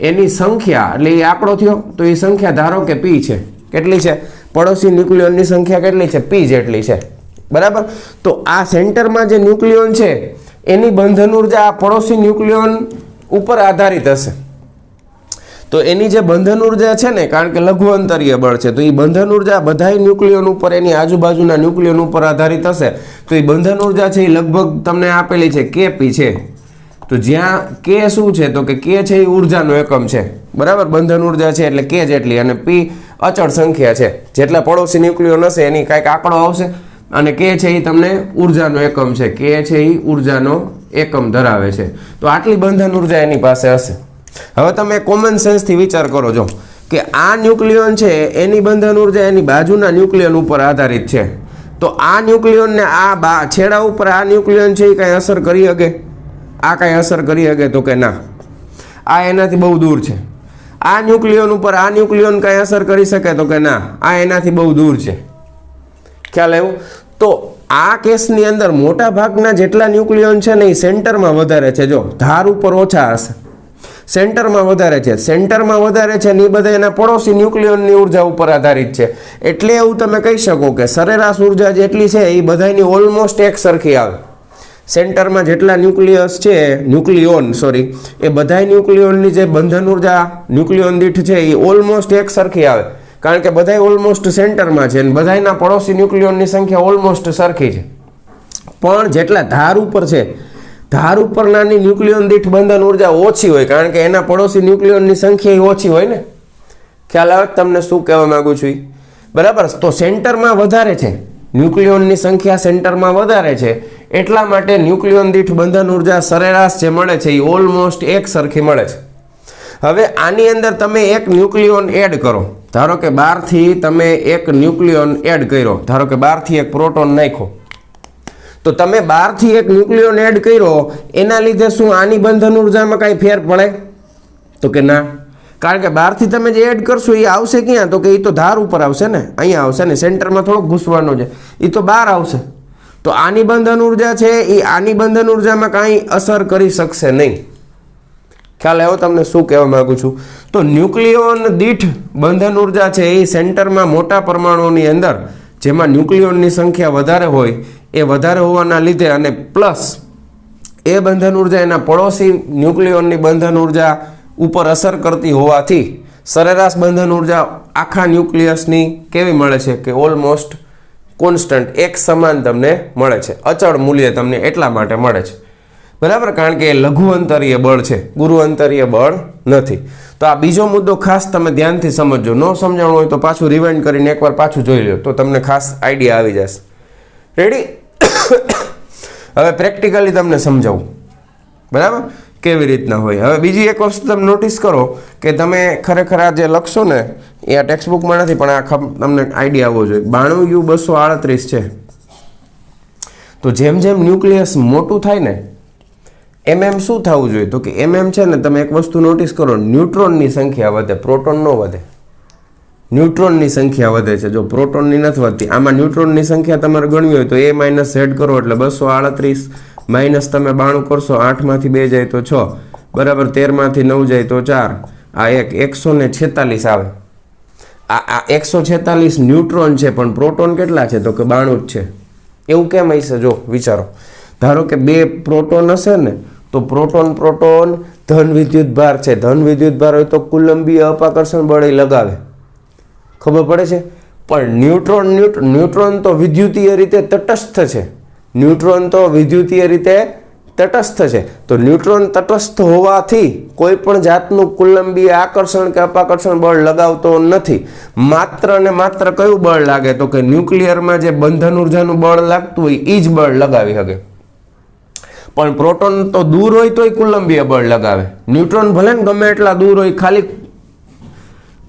એની સંખ્યા એટલે એ આંકડો થયો તો એ સંખ્યા ધારો કે પી છે. કેટલી છે? પડોશી ન્યુક્લિયોનની સંખ્યા કેટલી છે? પી જેટલી છે, બરાબર. તો આ સેન્ટરમાં જે ન્યુક્લિયોન છે એની બંધન ઉર્જા આ પડોશી ન્યુક્લિયોન ઉપર આધારિત હશે. તો એની જે બંધન ઉર્જા છે ને, કારણ કે લઘુ અંતરીય બળ છે તો એ બંધન ઉર્જા બધાય ન્યુક્લિયોન ઉપર, એની આજુબાજુના ન્યુક્લિયોન ઉપર આધારિત હશે. તો એ બંધન ઉર્જા છે એ લગભગ તમને આપેલી છે કેપી છે. તો જ્યાં કે શું છે તો કે છે એ ઉર્જાનો એકમ છે, બરાબર. બંધન ઉર્જા છે એટલે કે જેટલી, અને પી અચળ સંખ્યા છે. જેટલા પડોશી ન્યુક્લિયોન હશે એની કાંઈક આંકડો આવશે અને કે છે એ તમને ઉર્જાનો એકમ છે, કે છે એ ઉર્જાનો એકમ ધરાવે છે. તો આટલી બંધન ઉર્જા એની પાસે હશે. હવે તમે કોમન સેન્સથી વિચાર કરો જો કે આ ન્યુક્લિયોન છે એની બંધન ઉર્જા એની બાજુના ન્યુક્લિયોન ઉપર આધારિત છે. તો આ ન્યુક્લિયોનને આ છેડા ઉપર આ ન્યુક્લિયોન છે એ કાંઈ અસર કરી શકે? આ કાંઈ અસર કરી શકે? તો કે ના, આ એનાથી બહુ દૂર છે. આ ન્યુક્લિયોન ઉપર આ ન્યુક્લિયોન કાંઈ અસર કરી શકે? તો કે ના, આ એનાથી બહુ દૂર છે. ખ્યાલ આવ્યો? તો આ કેસની અંદર મોટા ભાગના જેટલા ન્યુક્લિયોન છે ને એ સેન્ટરમાં વધારે છે. જો ધાર ઉપર ઓછા હશે, સેન્ટરમાં વધારે છે. સેન્ટરમાં વધારે છે ને એ બધા એના પડોશી ન્યુક્લિયોનની ઉર્જા ઉપર આધારિત છે. એટલે એવું તમે કહી શકો કે સરેરાશ ઉર્જા જેટલી છે એ બધાની ઓલમોસ્ટ એક સરખી આવે. સેન્ટરમાં જેટલા ન્યુક્લિયસ છે, એ બધા ન્યુક્લિયોનની જે બંધન ઉર્જા ન્યુક્લિયોન દીઠ છે એ ઓલમોસ્ટ એક સરખી આવે. કારણ કે બધા ઓલમોસ્ટ સેન્ટરમાં છે અને બધાના પડોશી ન્યુક્લિયોનની સંખ્યા ઓલમોસ્ટ સરખી છે. પણ જેટલા ધાર ઉપર છે, ધાર ઉપરનાની ન્યુક્લિયોન દીઠ બંધન ઉર્જા ઓછી હોય, કારણ કે એના પડોશી ન્યુક્લિયોનની સંખ્યા ઓછી હોય ને. ખ્યાલ આવે તમને શું કહેવા માંગુ છું? બરાબર. તો સેન્ટરમાં વધારે છે, ન્યુક્લિયોનની સંખ્યા સેન્ટરમાં વધારે છે, એટલા માટે ન્યુક્લિયોન દીઠ બંધન ઉર્જા સરેરાશ જે મળે છે એ ઓલમોસ્ટ એક સરખી મળે છે. હવે આની અંદર તમે એક ન્યુક્લિયોન એડ કરો, ધારો કે બહારથી તમે એક ન્યુક્લિયોન એડ કર્યો, ધારો કે બહારથી એક પ્રોટોન નાખ્યો, તો તમે બહારથી એક ન્યુક્લિયોન એડ કર્યો એના લીધે શું આની બંધન ઉર્જામાં કાંઈ ફેર પડે? તો કે ના, કારણ કે બહારથી તમે જે એડ કરશો એ આવશે ક્યાં? તો કે એ તો ધાર ઉપર આવશે ને, અહીંયા આવશે ને, સેન્ટરમાં થોડોક ઘૂસવાનો છે, એ તો બહાર આવશે. તો આની બંધન ઉર્જા છે એ આની બંધન ઉર્જામાં કાંઈ અસર કરી શકશે નહીં. ખ્યાલ આવ્યો તમને શું કહેવા માંગુ છું? તો ન્યુક્લિયોન દીઠ બંધન ઉર્જા છે એ સેન્ટરમાં મોટા પરમાણુઓની અંદર જેમાં ન્યુક્લિયોનની સંખ્યા વધારે હોય એ વધારે હોવાના લીધે અને પ્લસ એ બંધન ઉર્જા એના પડોશી ન્યુક્લિયોનની બંધન ઉર્જા ઉપર અસર કરતી હોવાથી સરેરાશ બંધન ઉર્જા આખા ન્યુક્લિયસની કેવી મળે છે? કે ઓલમોસ્ટ કોન્સ્ટન્ટ, એક સમાન તમને મળે છે, અચળ મૂલ્ય તમને એટલા માટે મળે છે. બરાબર, કારણ કે એ લઘુ અંતરીય બળ છે, ગુરુ અંતરીય બળ નથી. તો આ બીજો મુદ્દો ખાસ તમે ધ્યાનથી સમજજો. ન સમજાણું હોય તો પાછું રિવાઇન્ડ કરીને એકવાર પાછું જોઈ લો તો તમને ખાસ આઈડિયા આવી જશે. રેડી? હવે પ્રેક્ટિકલી તમને સમજાવું, બરાબર, કેવી રીતના હોય. હવે બીજી એક વસ્તુ તમે નોટિસ કરો કે તમે ખરેખર આ જે લખશો ને એ આ ટેક્સ્ટબુકમાં નથી, પણ આ તમને આઈડિયા આવવો જોઈએ. 92U238 છે. તો જેમ જેમ ન્યુક્લિયસ મોટું થાય ને એમ શું થવું જોઈએ? તો કે એમ છે ને, તમે એક વસ્તુ નોટિસ કરો, ન્યુટ્રોનની સંખ્યા વધે, પ્રોટોન ન વધે. ન્યુટ્રોનની સંખ્યા વધે છે, જો પ્રોટોનની નથી વધતી. આમાં ન્યુટ્રોનની સંખ્યા તમારે ગણવી હોય તો A માઇનસ Z કરો એટલે 238 માઇનસ તમે 92 કરશો, 8માંથી 2 જાય તો 6, બરાબર, 13માંથી 9 જાય તો 4, આ એક 146 આવે. આ 146 ન્યુટ્રોન છે, પણ પ્રોટોન કેટલા છે? તો કે 92 જ છે. એવું કેમ હશે? જો વિચારો, ધારો કે 2 પ્રોટોન હશે ને, તો પ્રોટોન ધન વિદ્યુત ભાર છે, ધન વિદ્યુત ભાર હોય તો કુલંબીય અપાકર્ષણ બળ લગાવે, ખબર પડે છે. પણ ન્યુટ્રોન તો વિદ્યુતીય રીતે તટસ્થ છે, ન્યુટ્રોન તો વિદ્યુતીય રીતે તટસ્થ છે. તો ન્યુટ્રોન તટસ્થ હોવાથી કોઈ પણ જાતનું કુલંબીય આકર્ષણ કે અપાકર્ષણ બળ લગાવતો નથી. માત્ર ને માત્ર કયું બળ લાગે? તો કે ન્યુક્લિયરમાં જે બંધન ઉર્જાનું બળ લાગતું હોય એ જ બળ લગાવી શકે. પણ પ્રોટોન તો દૂર હોય તોય કુલંબીય બળ લગાવે. ન્યુટ્રોન ભલે ને ગમે એટલા દૂર હોય, ખાલી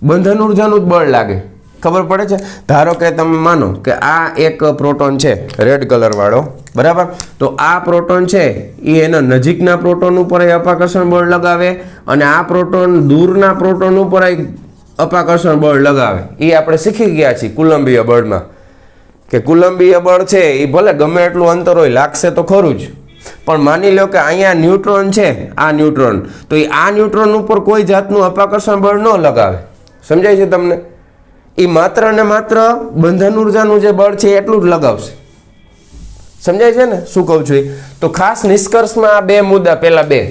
બંધન ઉર્જાનું જ બળ લાગે. ખબર પડે છે? ધારો કે તમે માનો કે આ એક પ્રોટોન છે રેડ કલર વાળો, બરાબર, તો આ પ્રોટોન છે એ એના નજીકના પ્રોટોન ઉપર અપાકર્ષણ બળ લગાવે અને આ પ્રોટોન દૂરના પ્રોટોન ઉપર અપાકર્ષણ બળ લગાવે. એ આપણે શીખી ગયા છીએ કુલંબીય બળમાં કે કુલંબીય બળ છે એ ભલે ગમે એટલું અંતર હોય લાગશે તો ખરું જ, પણ માની લો કે અહીંયા ન્યુટ્રોન છે, આ ન્યુટ્રોન, તો એ આ ન્યુટ્રોન ઉપર કોઈ જાતનું અપાકર્ષણ બળ ન લગાવે. સમજાય છે તમને? એ માત્ર ને માત્ર બંધન ઉર્જાનું જે બળ છે એટલું જ લગાવશે. સમજાય છે ને શું કહું છું? તો ખાસ નિષ્કર્ષમાં આ 2 મુદ્દા, પહેલા 2,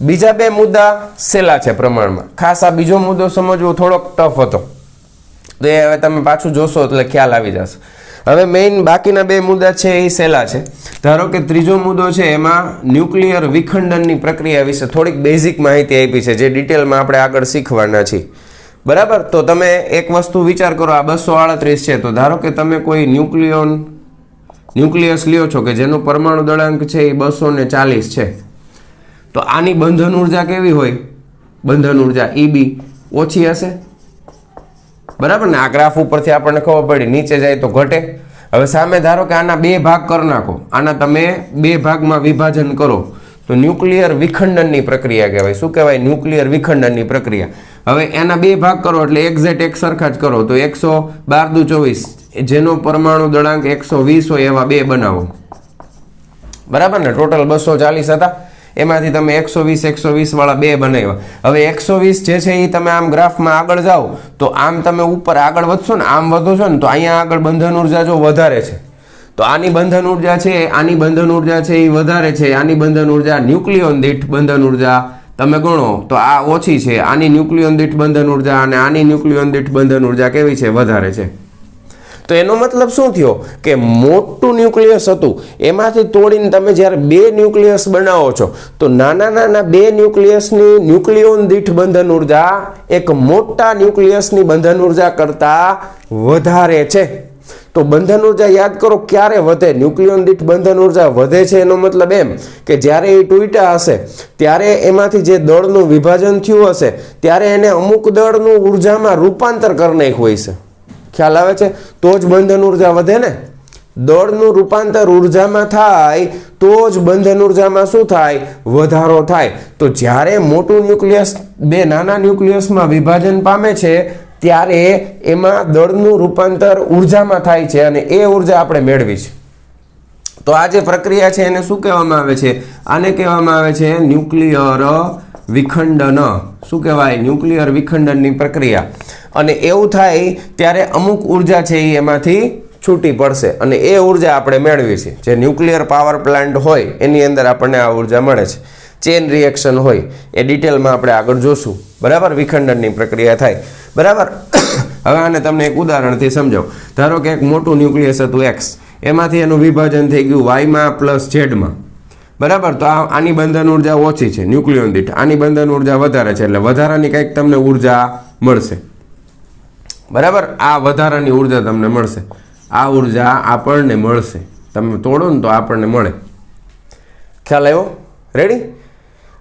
બીજા 2 મુદ્દા સહેલા છે પ્રમાણમાં. ખાસ આ બીજો મુદ્દો સમજવો થોડોક ટફ હતો, તો એ હવે તમે પાછું જોશો એટલે ખ્યાલ આવી જશે. હવે મેઇન બાકીના 2 મુદ્દા છે એ સહેલા છે. ધારો કે ત્રીજો મુદ્દો છે એમાં ન્યુક્લિયર વિખંડનની પ્રક્રિયા વિશે થોડીક બેઝિક માહિતી આપી છે જે ડિટેલમાં આપણે આગળ શીખવાના છીએ, બરાબર. તો તમે એક વસ્તુ વિચાર કરો, આ 238 છે, તો ધારો કે તમે કોઈ ન્યુક્લિયસ લ્યો છો કે જેનું પરમાણુ દળાંક છે એ 240 છે, તો આની બંધન ઉર્જા કેવી હોય? બંધન ઉર્જા EB ઓછી હશે, બરાબર ને? આ ગ્રાફ ઉપરથી આપણને ખબર પડી, નીચે જાય તો ઘટે. હવે સામે ધારો કે આના 2 ભાગ કરી નાખો, આના તમે 2 ભાગમાં વિભાજન કરો તો ન્યુક્લિયર વિખંડનની પ્રક્રિયા કહેવાય. શું કહેવાય? ન્યુક્લિયર વિખંડનની પ્રક્રિયા. હવે એના 2 ભાગ કરો એટલે એક્ઝેક્ટ એક સરખા જ કરો, તો 112 દુ 24, જેનો પરમાણુ દળાંક 120 હોય એવા 2 બનાવો, બરાબર ને? ટોટલ 240 હતા, એમાંથી તમે 120 વાળા 2 બનાવ્યા. હવે 120 જે છે એ તમે આમ ગ્રાફમાં આગળ જાઓ તો આમ તમે ઉપર આગળ વધશો ને, આમ વધો છો ને, તો અહીંયા આગળ બંધન ઉર્જા જો વધારે છે, તો આની બંધન ઉર્જા છે, આની બંધન ઉર્જા છે એ વધારે છે. આની બંધન ઉર્જા ન્યુક્લિયોન દીઠ બંધન ઉર્જા તમે ગણો તો આ ઓછી છે. આની ન્યુક્લિયોન દીઠ બંધન ઉર્જા અને આની ન્યુક્લિયોન દીઠ બંધન ઉર્જા કેવી છે? વધારે છે. તો એનો મતલબ શું થયો કે મોટું ન્યુક્લિયસ હતું એમાંથી તોડીને તમે જ્યારે 2 ન્યુક્લિયસ બનાવો છો તો નાના 2 ન્યુક્લિયસની ન્યુક્લિયોન દીઠ બંધન ઉર્જા એક મોટા ન્યુક્લિયસની બંધન ઉર્જા કરતાં વધારે છે. તો બંધન ઉર્જા યાદ કરો ક્યારે વધે, ન્યુક્લિયોન દીઠ બંધન ઉર્જા વધે છે એનો મતલબ એમ કે જ્યારે એ તૂટ્યા હશે ત્યારે એમાંથી જે દળનું વિભાજન થયું હશે ત્યારે એને અમુક દળનું ઉર્જામાં રૂપાંતર કરી નાખ્યું હશે. ખ્યાલ આવે છે? તો જ બંધન ઉર્જા વધે ને. દળનું રૂપાંતર ઉર્જામાં થાય તો જ બંધન ઉર્જામાં શું થાય? વધારો થાય. તો જ્યારે મોટું ન્યુક્લિયસ બે નાના ન્યુક્લિયસમાં વિભાજન પામે છે ત્યારે એમાં દળનું રૂપાંતર ઉર્જામાં થાય છે અને એ ઉર્જા આપણે મેળવી છે. તો આ જે પ્રક્રિયા છે એને શું કહેવામાં આવે છે? આને કહેવામાં આવે છે ન્યુક્લિયર વિખંડન. શું કહેવાય? ન્યુક્લિયર વિખંડનની પ્રક્રિયા. અને એવું થાય ત્યારે અમુક ઉર્જા છે એ એમાંથી છૂટી પડશે અને એ ઉર્જા આપણે મેળવી છે. જે ન્યુક્લિયર પાવર પ્લાન્ટ હોય એની અંદર આપણને આ ઉર્જા મળે છે. ચેન રિએક્શન હોય એ ડિટેલમાં આપણે આગળ જોશું. બરાબર? વિખંડનની પ્રક્રિયા થાય. બરાબર? હવે આને તમને એક ઉદાહરણથી સમજાવું. ધારો કે એક મોટું ન્યુક્લિયસ હતું એક્સ, એમાંથી એનું વિભાજન થઈ ગયું વાયમાં પ્લસ ઝેડમાં. બરાબર? તો આની બંધન ઉર્જા ઓછી છે ન્યુક્લિયોન દીઠ, આની બંધન ઉર્જા વધારે છે એટલે વધારાની કંઈક તમને ઉર્જા મળશે. બરાબર? આ વધારાની ઉર્જા તમને મળશે. આ ઉર્જા આપણને મળશે. તમે તોડો ને તો આપણને મળે. ખ્યાલ આવ્યો? રેડી?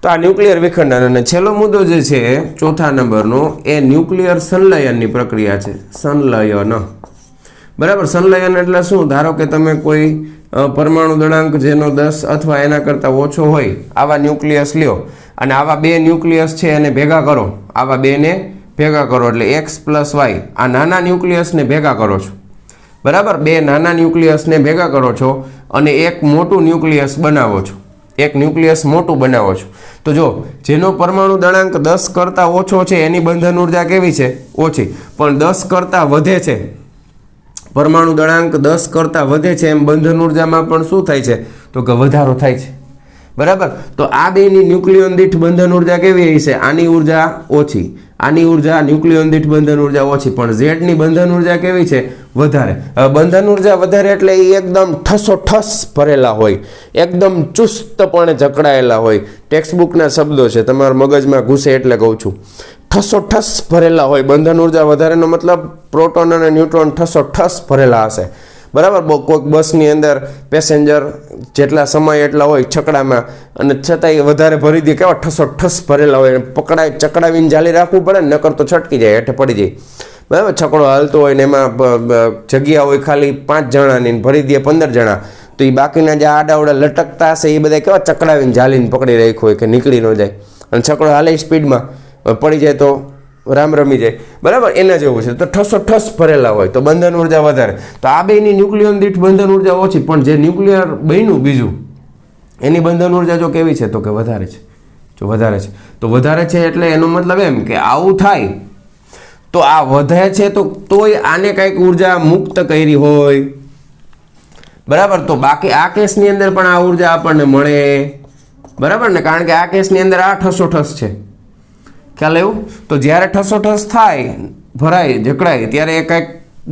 તો આ ન્યુક્લિયર વિખંડન. અને છેલ્લો મુદ્દો જે છે ચોથા નંબરનો એ ન્યુક્લિયર સંલયનની પ્રક્રિયા છે. સંલયન. બરાબર? સંલયન એટલે શું? ધારો કે તમે કોઈ પરમાણુ દળાંક જેનો 10 અથવા એના કરતાં ઓછો હોય આવા ન્યુક્લિયસ લ્યો અને આવા બે ન્યુક્લિયસ છે એને ભેગા કરો. આવા બેને ભેગા કરો એટલે x + y. આ નાના ન્યુક્લિયસને ભેગા કરો છો. બરાબર? બે નાના ન્યુક્લિયસને ભેગા કરો છો અને એક મોટું ન્યુક્લિયસ બનાવો છો. એક ન્યુક્લિયસ મોટું બનાવો છો. તો જો જેનો પરમાણુ દળાંક 10 કરતાં ઓછો છે એની બંધન ઉર્જા કેવી છે? ઓછી. પણ 10 કરતાં વધે છે, પરમાણુ દળાંક 10 કરતાં વધે છે એમ બંધન ઉર્જામાં પણ શું થાય છે? તો કે વધારો થાય છે. બરાબર? તો આ બેની ન્યુક્લિયોન દીઠ બંધન ઉર્જા કેવી હશે? આની ઉર્જા ઓછી, આની ઉર્જા ન્યુક્લિયોન દીઠ બંધન ઉર્જા ઓછી, પણ ઝેડની બંધન ઉર્જા કેવી છે? વધારે. હવે બંધન ઉર્જા વધારે એટલે એ એકદમ ઠસોઠસ ભરેલા હોય, એકદમ ચુસ્તપણે જકડાયેલા હોય. ટેક્સ્ટબુકના શબ્દો છે, તમારા મગજમાં ઘૂસે એટલે કહું છું. ઠસોઠસ ભરેલા હોય. બંધન ઉર્જા વધારેનો મતલબ પ્રોટોન અને ન્યુટ્રોન ઠસોઠસ ભરેલા હશે. બરાબર? કોઈક બસની અંદર પેસેન્જર જેટલા સમય એટલા હોય છકડામાં અને છતાંય વધારે ભરી દે, કેવા ઠસોઠસ ભરેલા હોય. પકડાય ચકડાવીને જાલી રાખવું પડે ને, નકર તો છટકી જાય, હેઠે પડી જાય. બરાબર? છકડો હાલતો હોય ને એમાં જગ્યા હોય ખાલી 5 જણાની, ભરી દે 15 જણા, તો એ બાકીના જે આડાવડા લટકતા હશે એ બધા કેવા ચકડાવીને જાલીને પકડી રાખ્યું હોય કે નીકળી ન જાય. અને છકડો હાલે સ્પીડમાં પડી જાય તો રામ રમી જાય. બરાબર? એના જેવું છે. તો ઠસોઠસ ભરેલા હોય તો બંધન ઉર્જા વધારે. તો આ બેની ન્યુક્લિયોન દીઠ બંધન ઉર્જા ઓછી, પણ જે ન્યુક્લિયર બન્યું બીજું એની બંધન ઉર્જા જો કેવી છે? તો કે વધારે છે. જો વધારે છે તો વધારે છે એટલે એનો મતલબ એમ કે આવું થાય તો આ વધે છે તો તોય આને કંઈક ઉર્જા મુક્ત કરી હોય. બરાબર? તો બાકી આ કેસની અંદર પણ આ ઉર્જા આપણને મળે. બરાબર ને? કારણ કે આ કેસની અંદર આ ઠસોઠસ છે. ખ્યાલ એવું? તો જ્યારે ઠસોઠસ થાય, ભરાય, જકડાય ત્યારે એ કંઈક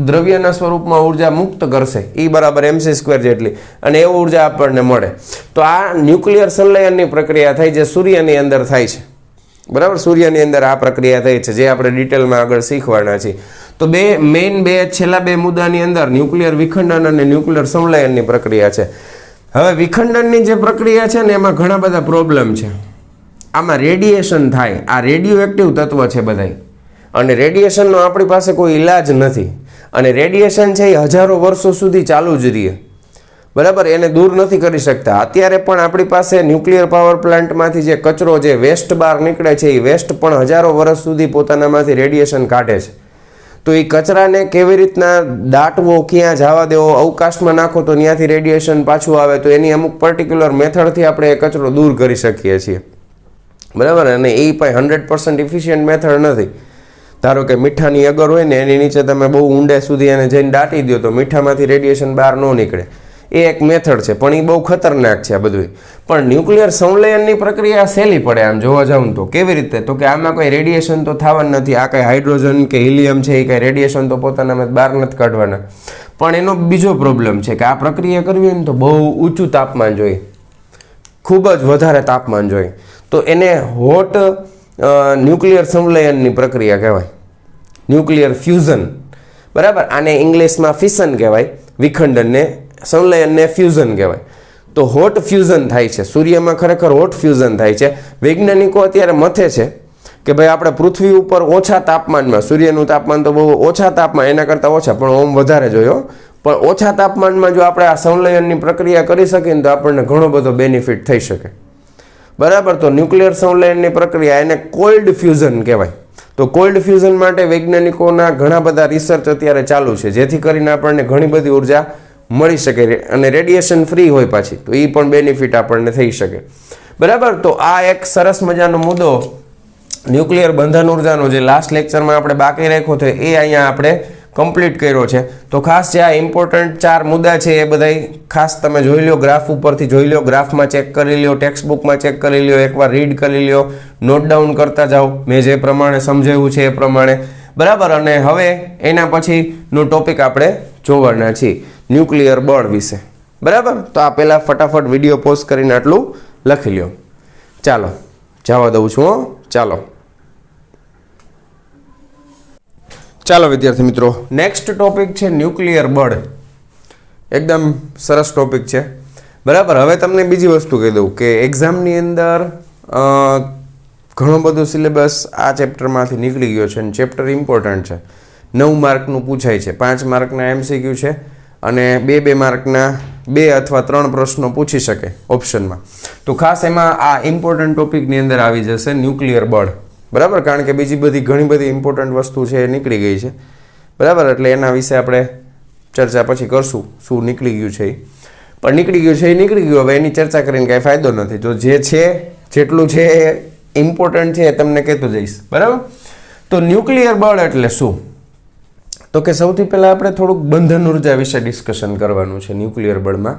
દ્રવ્યના સ્વરૂપમાં ઉર્જા મુક્ત કરશે. E = mc² જેટલી, અને એ ઉર્જા આપણને મળે. તો આ ન્યુક્લિયર સંલયનની પ્રક્રિયા થઈ જે સૂર્યની અંદર થાય છે. બરાબર? સૂર્યની અંદર આ પ્રક્રિયા થઈ છે જે આપણે ડિટેલમાં આગળ શીખવાના છીએ. તો છેલ્લા બે મુદ્દાની અંદર ન્યુક્લિયર વિખંડન અને ન્યુક્લિયર સંલયનની પ્રક્રિયા છે. હવે વિખંડનની જે પ્રક્રિયા છે ને એમાં ઘણા બધા પ્રોબ્લેમ છે. આમાં રેડિયેશન થાય. આ રેડિયો એક્ટિવ તત્વ છે બધાય, અને રેડિયેશનનો આપણી પાસે કોઈ ઈલાજ નથી. અને રેડિયેશન છે એ હજારો વર્ષો સુધી ચાલુ જ રહે. બરાબર? એને દૂર નથી કરી શકતા. અત્યારે પણ આપણી પાસે ન્યુક્લિયર પાવર પ્લાન્ટમાંથી જે કચરો, જે વેસ્ટ બહાર નીકળે છે એ વેસ્ટ પણ હજારો વર્ષ સુધી પોતાનામાંથી રેડિયેશન કાઢે છે. તો એ કચરાને કેવી રીતના દાટવો, ક્યાં જવા દેવો, અવકાશમાં નાખો તો ત્યાંથી રેડિયેશન પાછું આવે, તો એની અમુક પર્ટિક્યુલર મેથડથી આપણે એ કચરો દૂર કરી શકીએ છીએ. બરાબર? અને એ પણ 100% ઇફિશિયન્ટ મેથડ નથી. ધારો કે મીઠાની અગર હોય ને એની નીચે તમે બહુ ઊંડે સુધી એને જઈને દાટી દો તો મીઠામાંથી રેડિયેશન બહાર ન નીકળે. એ એક મેથડ છે, પણ એ બહુ ખતરનાક છે આ બધું. પણ ન્યુક્લિયર સંલયનની પ્રક્રિયા સહેલી પડે આમ જોવા જાઉં તો. કેવી રીતે? તો કે આમાં કોઈ રેડિયેશન તો થવાનું નથી. આ કંઈ હાઇડ્રોજન કે હિલિયમ છે એ કંઈ રેડિયેશન તો પોતાનામાં બહાર નથી કાઢવાના. પણ એનો બીજો પ્રોબ્લેમ છે કે આ પ્રક્રિયા કરવી હોય ને તો બહુ ઊંચું તાપમાન જોઈએ, ખૂબ જ વધારે તાપમાન જોઈએ. તો એને હોટ ન્યુક્લિયર સંલયનની પ્રક્રિયા કહેવાય, ન્યુક્લિયર ફ્યુઝન. બરાબર. આને ઇંગ્લિશમાં ફિશન કહેવાય, વિખંડનને સંલયનને ફ્યુઝન કહેવાય. તો હોટ ફ્યુઝન થાય છે સૂર્યમાં, ખરેખર હોટ ફ્યુઝન થાય છે. વૈજ્ઞાનિકો અત્યારે મથે છે કે ભાઈ આપણે પૃથ્વી ઉપર ઓછા તાપમાનમાં, સૂર્યનું તાપમાન તો બહુ ઓછા તાપમાન એના કરતાં ઓછા પણ ઓમ વધારે જોયો, પણ ઓછા તાપમાનમાં જો આપણે આ સંલયનની પ્રક્રિયા કરી શકીએ ને તો આપણને ઘણો બધો બેનિફિટ થઈ શકે. બરાબર. તો ન્યુક્લિયર સંલયનની પ્રક્રિયા એને કોલ્ડ ફ્યુઝન કહેવાય. તો કોલ્ડ ફ્યુઝન માટે વૈજ્ઞાનિકોના ઘણા બધા રિસર્ચ અત્યારે ચાલુ છે, જેથી કરીને આપણને ઘણી બધી ઉર્જા મળી શકે અને રેડિયેશન ફ્રી હોય પાછી, તો એ પણ બેનિફિટ આપણને થઈ શકે. બરાબર. તો આ એક સરસ મજાનો મુદ્દો ન્યુક્લિયર બંધન ઉર્જાનો જે લાસ્ટ લેક્ચરમાં આપણે બાકી રાખ્યો હતો એ અહીંયા આપણે કમ્પ્લીટ કર્યો છે. તો ખાસ જે આ ઇમ્પોર્ટન્ટ 4 મુદ્દા છે એ બધા ખાસ તમે જોઈ લો, ગ્રાફ ઉપરથી જોઈ લો, ગ્રાફમાં ચેક કરી લો, ટેક્સ્ટ બુકમાં ચેક કરી લો, એકવાર રીડ કરી લો, નોટ ડાઉન કરતા જાઓ મેં જે પ્રમાણે સમજાવ્યું છે એ પ્રમાણે. બરાબર. અને હવે એના પછીનો ટોપિક આપણે જોવાના છીએ ન્યુક્લિયર બળ વિશે. બરાબર. તો આ પહેલાં ફટાફટ વિડીયો પોઝ કરીને આટલું લખી લ્યો. ચાલો જવા દઉં છું. ચાલો વિદ્યાર્થી મિત્રો, નેક્સ્ટ ટોપિક છે ન્યુક્લિયર બળ. એકદમ સરસ ટોપિક છે. બરાબર. હવે તમને બીજી વસ્તુ કહી દઉં કે એક્ઝામની અંદર ઘણો બધો સિલેબસ આ ચેપ્ટરમાંથી નીકળી ગયો છે અને ચેપ્ટર ઇમ્પોર્ટન્ટ છે. 9 માર્કનું પૂછાય છે, 5 માર્કના MCQ છે અને 2 માર્કના 2 અથવા 3 પ્રશ્નો પૂછી શકે ઓપ્શનમાં. તો ખાસ એમાં આ ઇમ્પોર્ટન્ટ ટોપિકની અંદર આવી જશે ન્યુક્લિયર બળ. બરાબર. કારણ કે બીજી બધી ઘણી બધી ઇમ્પોર્ટન્ટ વસ્તુ છે એ નીકળી ગઈ છે. બરાબર. એટલે એના વિશે આપણે ચર્ચા પછી કરશું, શું નીકળી ગયું છે એ. પણ નીકળી ગયું છે એ નીકળી ગયું, હવે એની ચર્ચા કરીને કાંઈ ફાયદો નથી. તો જે છે જેટલું છે એ ઇમ્પોર્ટન્ટ છે એ તમને કહેતો જઈશ. બરાબર. તો ન્યુક્લિયર બળ એટલે શું? તો કે સૌથી પહેલાં આપણે થોડુંક બંધન ઉર્જા વિશે ડિસ્કશન કરવાનું છે ન્યુક્લિયર બળમાં.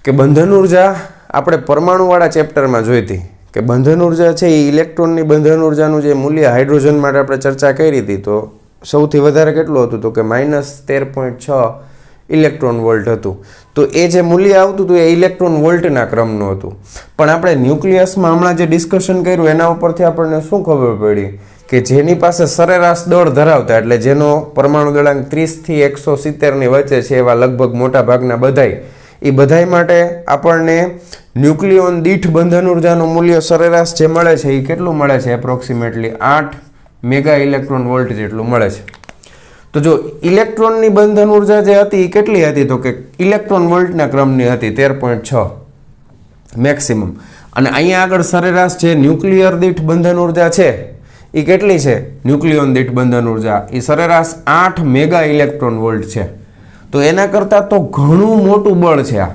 કે બંધન ઉર્જા આપણે પરમાણુવાળા ચેપ્ટરમાં જોઈ હતી કે બંધન ઉર્જા છે એ ઇલેક્ટ્રોનની બંધન ઉર્જાનું જે મૂલ્ય હાઇડ્રોજન માટે આપણે ચર્ચા કરી હતી, તો સૌથી વધારે કેટલું હતું? તો કે -13.6 ઇલેક્ટ્રોન વોલ્ટ હતું. તો એ જે મૂલ્ય આવતું હતું એ ઇલેક્ટ્રોન વોલ્ટના ક્રમનું હતું. પણ આપણે ન્યુક્લિયસમાં હમણાં જે ડિસ્કશન કર્યું એના ઉપરથી આપણને શું ખબર પડી કે જેની પાસે સરેરાશ દળ ધરાવતા, એટલે જેનો પરમાણુ દળાંક 30 થી 170 ની વચ્ચે છે એવા લગભગ મોટા ભાગના બધાય, એ બધાય માટે આપણને ન્યુક્લિયોન દીઠ બંધન ઉર્જાનું મૂલ્ય સરેરાશ જે મળે છે એ કેટલું મળે છે? એપ્રોક્સિમેટલી 8 મેગા ઇલેક્ટ્રોન વોલ્ટ જેટલું મળે છે. તો જો ઇલેક્ટ્રોનની બંધન ઉર્જા જે હતી એ કેટલી હતી? તો કે ઇલેક્ટ્રોન વોલ્ટના ક્રમની હતી, 13.6 મેક્સિમમ. અને અહીંયા આગળ સરેરાશ જે ન્યુક્લિયર દીઠ બંધન ઉર્જા છે એ કેટલી છે? ન્યુક્લિયોન દીઠ બંધન ઉર્જા એ સરેરાશ 8 મેગા ઇલેક્ટ્રોન વોલ્ટ છે. તો એના કરતાં તો ઘણું મોટું બળ છે આ.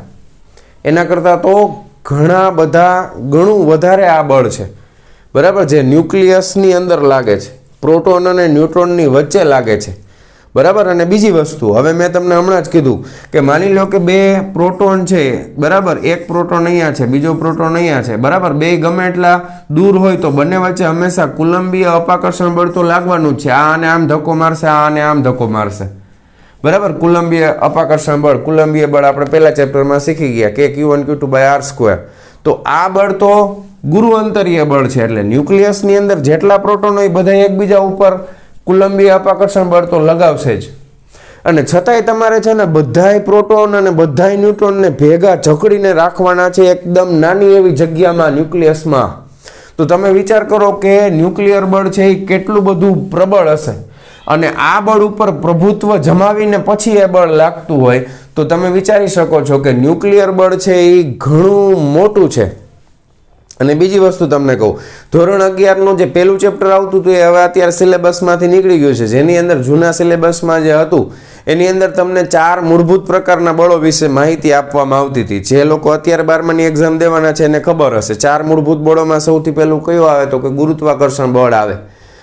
એના કરતાં તો ઘણું વધારે આ બળ છે. બરાબર. જે ન્યુક્લિયસની અંદર લાગે છે, પ્રોટોન અને ન્યુટ્રોનની વચ્ચે લાગે છે. બરાબર. અને બીજી વસ્તુ, હવે મેં તમને હમણાં જ કીધું કે માની લો કે 2 પ્રોટોન છે. બરાબર. એક પ્રોટોન અહીંયા છે, બીજો પ્રોટોન અહીંયા છે. બરાબર. બે ગમે એટલા દૂર હોય તો બંને વચ્ચે હંમેશા કુલંબીય અપાકર્ષણ બળ તો લાગવાનું જ છે. આ આને આમ ધક્કો મારશે, આ આને આમ ધક્કો મારશે. બરાબર. કુલંબીય અપાકર્ષણ બળ, કુલંબીય બળ આપણે પહેલા ચેપ્ટરમાં શીખી ગયા કે Q1 Q2/r². તો આ બળ તો ગુરુઅંતરીય બળ છે. એટલે ન્યુક્લિયસની અંદર જેટલા પ્રોટોન હોય બધા એકબીજા ઉપર કુલંબીય અપાકર્ષણ બળ તો લગાવશે જ. અને છતાંય તમારે છે ને બધાય પ્રોટોન અને બધાય ન્યુટ્રોનને ભેગા જકડીને રાખવાના છે એકદમ નાની એવી જગ્યામાં, ન્યુક્લિયસમાં. તો તમે વિચાર કરો કે ન્યુક્લિયર બળ છે એ કેટલું બધું પ્રબળ હશે. અને આ બળ ઉપર પ્રભુત્વ જમાવીને પછી એ બળ લાગતું હોય તો તમે વિચારી શકો છો કે ન્યુક્લિયર બળ છે એ ઘણું મોટું છે. અને બીજી વસ્તુ તમને કહું, ધોરણ 11નું જે પહેલું ચેપ્ટર આવતું હતું એ હવે અત્યારે સિલેબસમાંથી નીકળી ગયું છે. જેની અંદર જૂના સિલેબસમાં જે હતું એની અંદર તમને 4 મૂળભૂત પ્રકારના બળો વિશે માહિતી આપવામાં આવતી હતી. જે લોકો અત્યારે 12માની એક્ઝામ દેવાના છે એને ખબર હશે. 4 મૂળભૂત બળોમાં સૌથી પહેલું કયું આવે? તો કે ગુરુત્વાકર્ષણ બળ આવે,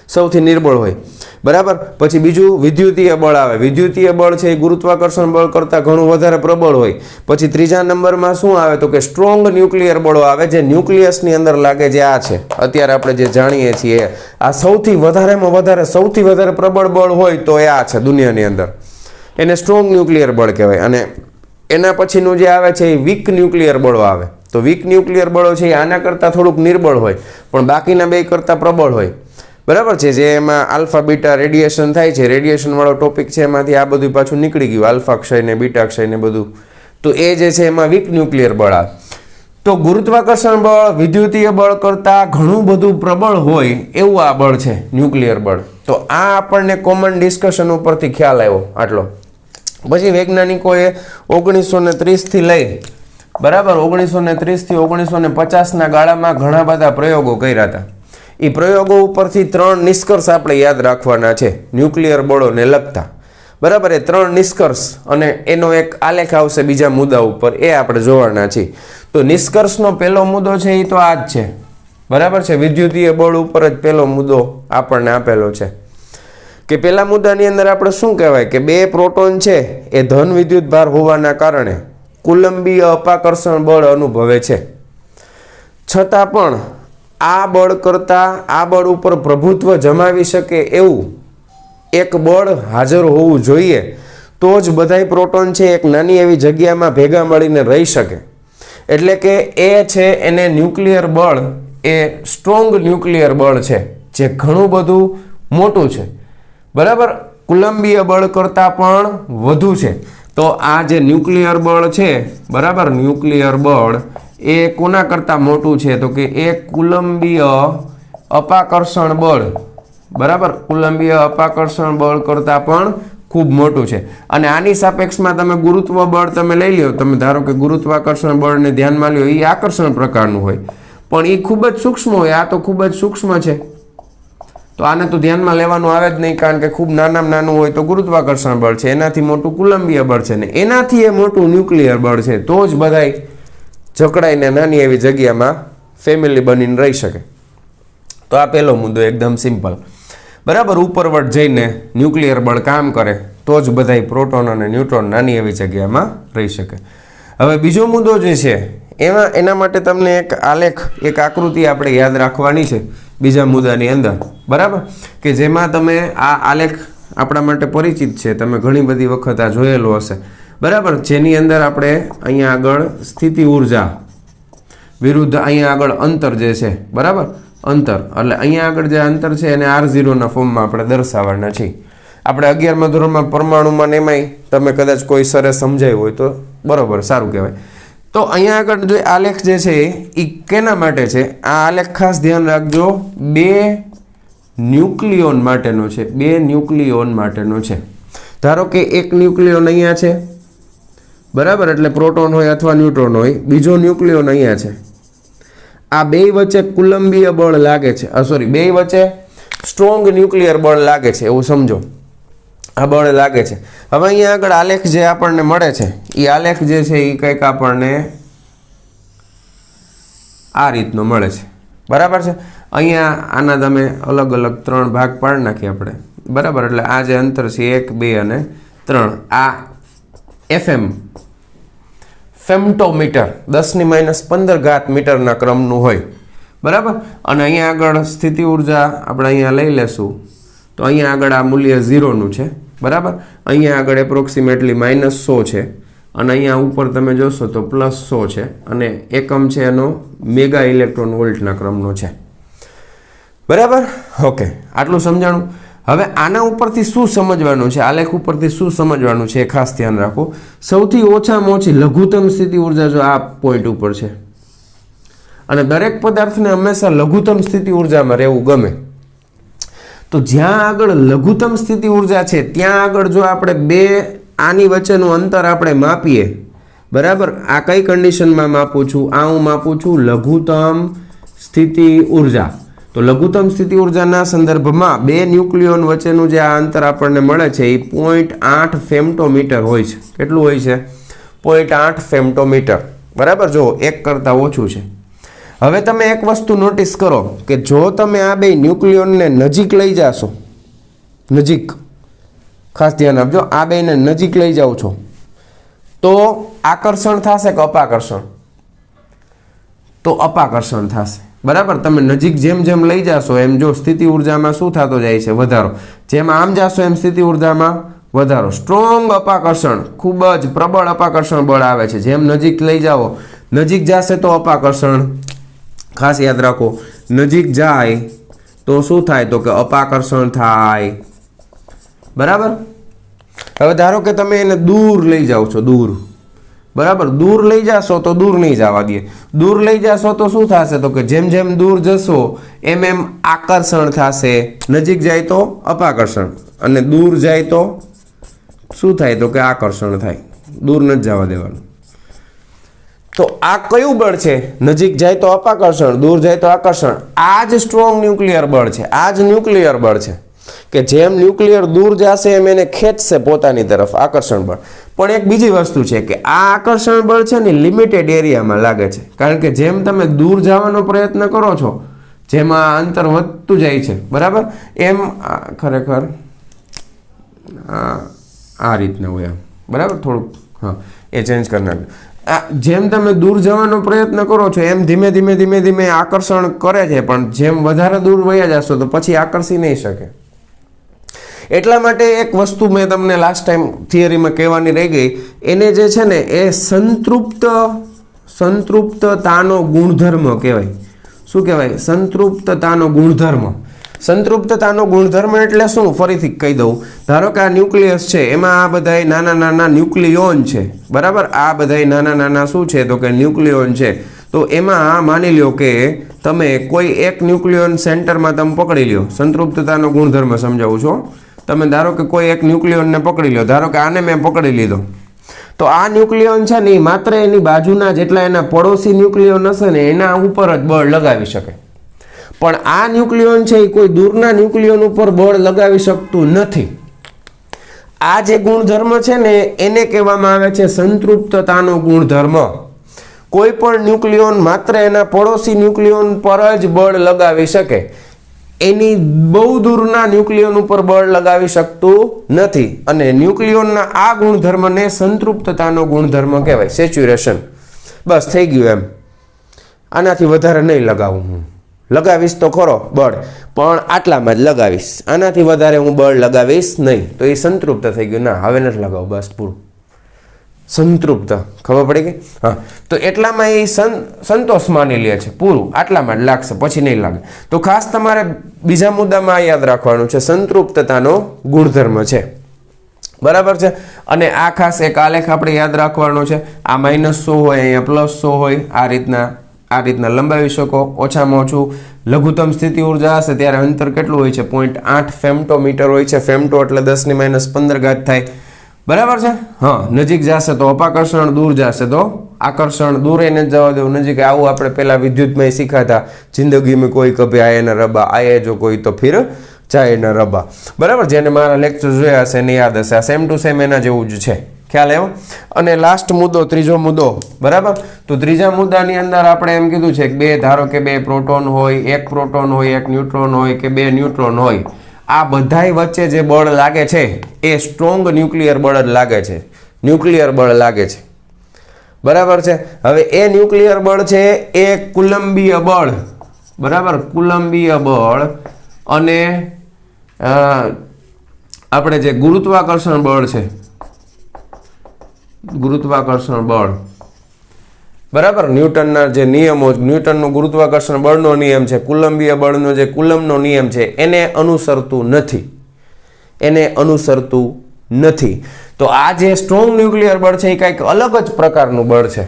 સૌથી નિર્બળ હોય. બરાબર. પછી બીજું વિદ્યુતીય બળ આવે. વિદ્યુતીય બળ છે એ ગુરુત્વાકર્ષણ બળ કરતાં ઘણું વધારે પ્રબળ હોય. પછી ત્રીજા નંબરમાં શું આવે? તો કે સ્ટ્રોંગ ન્યુક્લિયર બળો આવે, જે ન્યુક્લિયસની અંદર લાગે, જે આ છે અત્યારે આપણે જે જાણીએ છીએ. આ સૌથી વધારે પ્રબળ બળ હોય તો એ આ છે દુનિયાની અંદર, એને સ્ટ્રોંગ ન્યુક્લિયર બળ કહેવાય. અને એના પછીનું જે આવે છે એ વીક ન્યુક્લિયર બળો આવે. તો વીક ન્યુક્લિયર બળો છે એ આના કરતાં થોડુંક નિર્બળ હોય પણ બાકીના બે કરતાં પ્રબળ હોય. બરાબર છે, જે એમાં આલ્ફા બીટા રેડિયેશન થાય છે, રેડિયેશનવાળો ટોપિક છે, એમાંથી આ બધું પાછું નીકળી ગયું, આલ્ફા ક્ષય ને બીટા ક્ષય ને બધું. તો એ જે છે એમાં વીક ન્યુક્લિયર બળ આવે. તો ગુરુત્વાકર્ષણ બળ વિદ્યુતીય બળ કરતાં ઘણું બધું પ્રબળ હોય એવું આ બળ છે, ન્યુક્લિયર બળ. તો આ આપણને કોમન ડિસ્કશન ઉપરથી ખ્યાલ આવ્યો આટલો. પછી વૈજ્ઞાનિકોએ 1930 થી લઈ બરાબર 1930 થી 1950ના ગાળામાં ઘણા બધા પ્રયોગો કર્યા હતા. એ પ્રયોગો ઉપરથી 3 નિષ્કર્ષ આપણે યાદ રાખવાના છે ન્યુક્લિયર બળોને લગતા. બરાબર, એ 3 નિષ્કર્ષ અને એનો એક આલેખ આવશે બીજા મુદ્દા ઉપર, એ આપણે જોવાના છીએ. તો નિષ્કર્ષનો પહેલો મુદ્દો છે એ તો આ જ છે. બરાબર છે, વિદ્યુતીય બળ ઉપર જ પહેલો મુદ્દો આપણને આપેલો છે. કે પહેલા મુદ્દાની અંદર આપણે શું કહેવાય કે 2 પ્રોટોન છે એ ધન વિદ્યુત ભાર હોવાના કારણે કુલંબીય અપાકર્ષણ બળ અનુભવે છે. છતાં પણ આ બળ કરતાં આ બળ ઉપર પ્રભુત્વ જમાવી શકે એવું એક બળ હાજર હોવું જોઈએ, તો જ બધાય પ્રોટોન છે એક નાની એવી જગ્યામાં ભેગા મળીને રહી શકે. એટલે કે એ છે એને ન્યુક્લિયર બળ એ સ્ટ્રોંગ ન્યુક્લિયર બળ છે, જે ઘણું બધું મોટું છે. બરાબર, કુલંબીય બળ કરતાં પણ વધુ છે. તો આ જે ન્યુક્લિયર બળ છે, બરાબર, ન્યુક્લિયર બળ એ કોના કરતાં મોટું છે? તો કે એ કુલંબીય અપાકર્ષણ બળ, બરાબર, કુલંબીય અપાકર્ષણ બળ કરતાં પણ ખૂબ મોટું છે. અને આની સાપેક્ષમાં તમે ગુરુત્વ બળ તમે લઈ લો, તમે ધારો કે ગુરુત્વાકર્ષણ બળને ધ્યાનમાં લ્યો, એ આકર્ષણ પ્રકારનું હોય, પણ એ ખૂબ જ સૂક્ષ્મ હોય. આ તો ખૂબ જ સૂક્ષ્મ છે, તો આને તો ધ્યાનમાં લેવાનું આવે જ નહીં, કારણ કે ખૂબ નાનામાં નાનું હોય તો ગુરુત્વાકર્ષણ બળ છે, એનાથી મોટું કુલંબીય બળ છે, ને એનાથી એ મોટું ન્યુક્લિયર બળ છે. તો જ બધાય જકડાઈને નાની એવી જગ્યામાં ફેમિલી બનીને રહી શકે. તો આ પહેલો મુદ્દો એકદમ સિમ્પલ. બરાબર, ઉપરવટ જઈને ન્યુક્લિયર બળ કામ કરે તો જ બધાય પ્રોટોન અને ન્યુટ્રોન નાની એવી જગ્યામાં રહી શકે. હવે બીજો મુદ્દો જે છે એના માટે તમને એક આલેખ, એક આકૃતિ આપણે યાદ રાખવાની છે બીજા મુદ્દાની અંદર. બરાબર, કે જેમાં તમે આ આલેખ આપણા માટે પરિચિત છે, તમે ઘણી બધી વખત આ જોયેલો હશે. બરાબર, જેની અંદર આપણે અહીંયા આગળ સ્થિતિ ઉર્જા વિરુદ્ધ અહીંયા આગળ અંતર જે છે, બરાબર, અંતર, એટલે અહીંયા આગળ જે અંતર છે એને R0ના ફોર્મમાં આપણે દર્શાવવાના છીએ. આપણે 11મા ધોરણમાં પરમાણુમાં ને એમાંય તમે કદાચ કોઈ સરે સમજાયું હોય તો બરાબર, સારું કહેવાય. તો અહીંયા આગળ જે આલેખ જે છે એ કેના માટે છે? આ આલેખ ખાસ ધ્યાન રાખજો, 2 ન્યુક્લિયોન માટેનો છે, 2 ન્યુક્લિયોન માટેનો છે. ધારો કે એક ન્યુક્લિયોન અહીંયા છે, બરાબર, એટલે પ્રોટોન હોય અથવા ન્યુટ્રોન હોય, બીજો ન્યુક્લિયોન અહીંયા છે. આ 2 વચ્ચે કુલંબીય બળ લાગે છે, સોરી, 2 વચ્ચે સ્ટ્રોંગ ન્યુક્લિયર બળ લાગે છે, એવું સમજો. આ બળ લાગે છે. હવે અહીંયા આગળ આલેખ જે આપણને મળે છે એ આલેખ જે છે એ કંઈક આપણને આ રીતનો મળે છે. બરાબર છે, અહીંયા આના તમે અલગ અલગ 3 ભાગ પાડી નાખીએ આપણે. બરાબર, એટલે આ જે અંતર છે 1, 2 અને 3, આ FM ફેમ્ટોમીટર 10⁻15 મીટરના ક્રમનું હોય. બરાબર, અને અહીંયા આગળ સ્થિતિ ઉર્જા આપણે અહીંયા લઈ લેશું તો અહીંયા આગળ આ મૂલ્ય 0નું છે. બરાબર, અહીંયા આગળ એપ્રોક્સિમેટલી -100 છે, અને અહીંયા ઉપર તમે જોશો તો +100 છે, અને એકમ છે એનો મેગા ઇલેક્ટ્રોન વોલ્ટના ક્રમનો છે. બરાબર, ઓકે, આટલું સમજાણું. હવે આના ઉપરથી શું સમજવાનું છે, આલેખ ઉપરથી શું સમજવાનું છે એ ખાસ ધ્યાન રાખો. સૌથી ઓછામાં ઓછી લઘુત્તમ સ્થિતિ ઉર્જા જો આ પોઈન્ટ ઉપર છે, અને દરેક પદાર્થને હંમેશા લઘુત્તમ સ્થિતિ ઉર્જામાં રહેવું ગમે. તો જ્યાં આગળ લઘુત્તમ સ્થિતિ ઉર્જા છે ત્યાં આગળ જો આપણે 2 આની વચ્ચેનું અંતર આપણે માપીએ, બરાબર, આ કઈ કન્ડિશનમાં માપું છું? આ હું માપું છું લઘુત્તમ સ્થિતિ ઉર્જા. તો લઘુત્તમ સ્થિતિ ઉર્જાના સંદર્ભમાં 2 ન્યુક્લિયોન વચ્ચેનું જે આ અંતર આપણને મળે છે એ 0.8 ફેમ્ટોમીટર હોય છે. કેટલું હોય છે? 0.8 ફેમ્ટોમીટર. બરાબર, જો 1 કરતાં ઓછું છે. હવે તમે એક વસ્તુ નોટિસ કરો કે જો તમે આ 2 ન્યુક્લિયોનને નજીક લઈ જાશો, નજીક, ખાસ ધ્યાન આપજો, આ 2ને નજીક લઈ જાઓ છો તો આકર્ષણ થશે કે અપાકર્ષણ? તો અપાકર્ષણ થશે. બરાબર, તમે નજીક જેમ જેમ લઈ જાશો એમ જો સ્થિતિ ઉર્જામાં શું થતો જાય છે? વધારો. જેમ આમ જાશો એમ સ્થિતિ ઉર્જામાં વધારો. સ્ટ્રોંગ અપાકર્ષણ, ખૂબ જ પ્રબળ અપાકર્ષણ બળ આવે છે. જેમ નજીક લઈ જાઓ, નજીક જશે તો અપાકર્ષણ, ખાસ યાદ રાખો, નજીક જાય તો શું થાય તો કે અપાકર્ષણ થાય, બરાબર। હવે ધારો કે તમે એને દૂર લઈ જાઓ છો, દૂર, બરાબર, દૂર લઈ જશો તો દૂર નહીં જવા દે, દૂર લઈ જશો તો શું થશે તો કે જેમ જેમ દૂર જશો એમ એમ આકર્ષણ થશે, નજીક જાય તો અપાકર્ષણ અને દૂર જાય તો શું થાય તો કે આકર્ષણ થાય, દૂર નથી જવા દેવાનું। તો આ કયું બળ છે? નજીક જાય તો અપાકર્ષણ, દૂર જાય તો આકર્ષણ। આ જ સ્ટ્રોંગ ન્યુક્લિયર બળ છે, આ જ ન્યુક્લિયર બળ છે કે જેમ ન્યુક્લિયર દૂર જશે એમ એને ખેંચશે પોતાની તરફ, આકર્ષણ બળ। પણ એક બીજી વસ્તુ છે કે આ આકર્ષણ બળ છે ને લિમિટેડ એરિયામાં લાગે છે, કારણ કે જેમ તમે દૂર જવાનો પ્રયત્ન કરો છો, જેમાં અંતર વધતું જાય છે, બરાબર, એમ ખરેખર આ રીતના હોય, બરાબર, થોડુંક હા એ ચેન્જ કરી નાખ્યું। જેમ તમે દૂર જવાનો પ્રયત્ન કરો છો એમ ધીમે ધીમે ધીમે ધીમે આકર્ષણ કરે છે, પણ જેમ વધારે દૂર વયા જશો તો પછી આકર્ષી નહીં શકે। એટલા માટે એક વસ્તુ મેં તમને લાસ્ટ ટાઈમ થિયરીમાં કહેવાની રહી ગઈ, એને જે છે ને એ સંતૃપ્તતાનો ગુણધર્મ કહેવાય। શું કહેવાય? સંતૃપ્તતાનો ગુણધર્મ। સંતૃપ્તતાનો ગુણધર્મ એટલે શું? ફરીથી કહી દઉં, ધારો કે આ ન્યુક્લિયસ છે, એમાં આ બધા નાના નાના ન્યુક્લિયોન છે, બરાબર, આ બધા નાના નાના શું છે તો કે ન્યુક્લિયોન છે। તો એમાં માની લ્યો કે તમે કોઈ એક ન્યુક્લિયોન સેન્ટરમાં તમે પકડી લ્યો, સંતૃપ્તતાનો ગુણધર્મ સમજાવું છું, તમે ધારો કે કોઈ એક ન્યુક્લિયોનને પકડી લો, ધારો કે આને મેં પકડી લીધો, તો આ ન્યુક્લિયોન છે ને માત્ર એની બાજુના જેટલા એના પડોશી ન્યુક્લિયોન હશે ને એના ઉપર જ બળ લગાવી શકે, પણ આ ન્યુક્લિયોન છે એ કોઈ દૂરના ન્યુક્લિયોન ઉપર બળ લગાવી શકતું નથી। આ જે ગુણધર્મ છે ને એને કહેવામાં આવે છે સંતૃપ્તતાનો ગુણધર્મ। કોઈ પણ ન્યુક્લિયોન માત્ર એના પડોશી ન્યુક્લિયોન પર જ બળ લગાવી શકે, એની બહુ દૂરના ન્યુક્લિયોન ઉપર બળ લગાવી શકતું નથી, અને ન્યુક્લિયોનના આ ગુણધર્મને સંતૃપ્તતાનો ગુણધર્મ કહેવાય, સેચ્યુરેશન। બસ થઈ ગયું એમ, આનાથી વધારે નહીં લગાવું, હું લગાવીશ તો ખરો બળ, પણ આટલામાં જ લગાવીશ, આનાથી વધારે હું બળ લગાવીશ નહીં, તો એ સંતૃપ્ત થઈ ગયું, ના હવે નથી લગાવું, બસ પૂરું, સંતૃપ્ત, ખબર પડી ગઈ? હા, તો એટલામાં એ સંતોષ માની લે છે, પૂરું, આટલામાં જ લાગશે, પછી નહીં લાગે। તો ખાસ તમારે બીજા મુદ્દામાં આ યાદ રાખવાનું છે, સંતૃપ્તતાનો ગુણધર્મ છે, બરાબર છે। અને આ ખાસ એક આલેખ આપણે યાદ રાખવાનો છે, આ -100 હોય, અહીંયા +100 હોય, આ રીતના લંબાવી શકો। ઓછામાં ઓછું લઘુત્તમ સ્થિતિ ઉર્જા હશે ત્યારે અંતર કેટલું હોય છે? 0.8 ફેમ્ટોમીટર હોય છે। ફેમ્ટો એટલે 10⁻15 થાય, બરાબર છે। હા, નજીક જશે તો અપાકર્ષણ, દૂર જશે તો આકર્ષણ, દૂર એને જવા દેવું, નજીક। આવું આપણે પહેલા વિદ્યુતમાં શીખાતા, જિંદગી મેં કોઈ કભી આયે ન રબા, આયે જો કોઈ તો ફિર જાય ન રબા, બરાબર, જેને મારા લેક્ચર જોયા હશે એને યાદ હશે, આ સેમ ટુ સેમ એના જેવું જ છે, ખ્યાલ આવ્યો? અને લાસ્ટ મુદ્દો, ત્રીજો મુદ્દો, બરાબર, તો ત્રીજા મુદ્દાની અંદર આપણે એમ કીધું છે કે ધારો કે 2 પ્રોટોન હોય, 1 પ્રોટોન હોય, 1 ન્યુટ્રોન હોય કે 2 ન્યુટ્રોન હોય, આ બધાય વચ્ચે જે બળ લાગે છે એ સ્ટ્રોંગ ન્યુક્લિયર બળ જ લાગે છે, ન્યુક્લિયર બળ લાગે છે, બરાબર છે। હવે એ ન્યુક્લિયર બળ છે એ કુલંબીય બળ, બરાબર, કુલંબીય બળ, અને આપણે જે ગુરુત્વાકર્ષણ બળ છે, ગુરુત્વાકર્ષણ બળ, બરાબર, ન્યૂટનના જે નિયમો, ન્યૂટનનો ગુરુત્વાકર્ષણ બળનો નિયમ છે, કુલંબીય બળનો જે કુલમનો નિયમ છે એને અનુસરતું નથી, એને અનુસરતું નથી। તો આ જે સ્ટ્રોંગ ન્યુક્લિયર બળ છે એ કંઈક અલગ જ પ્રકારનું બળ છે,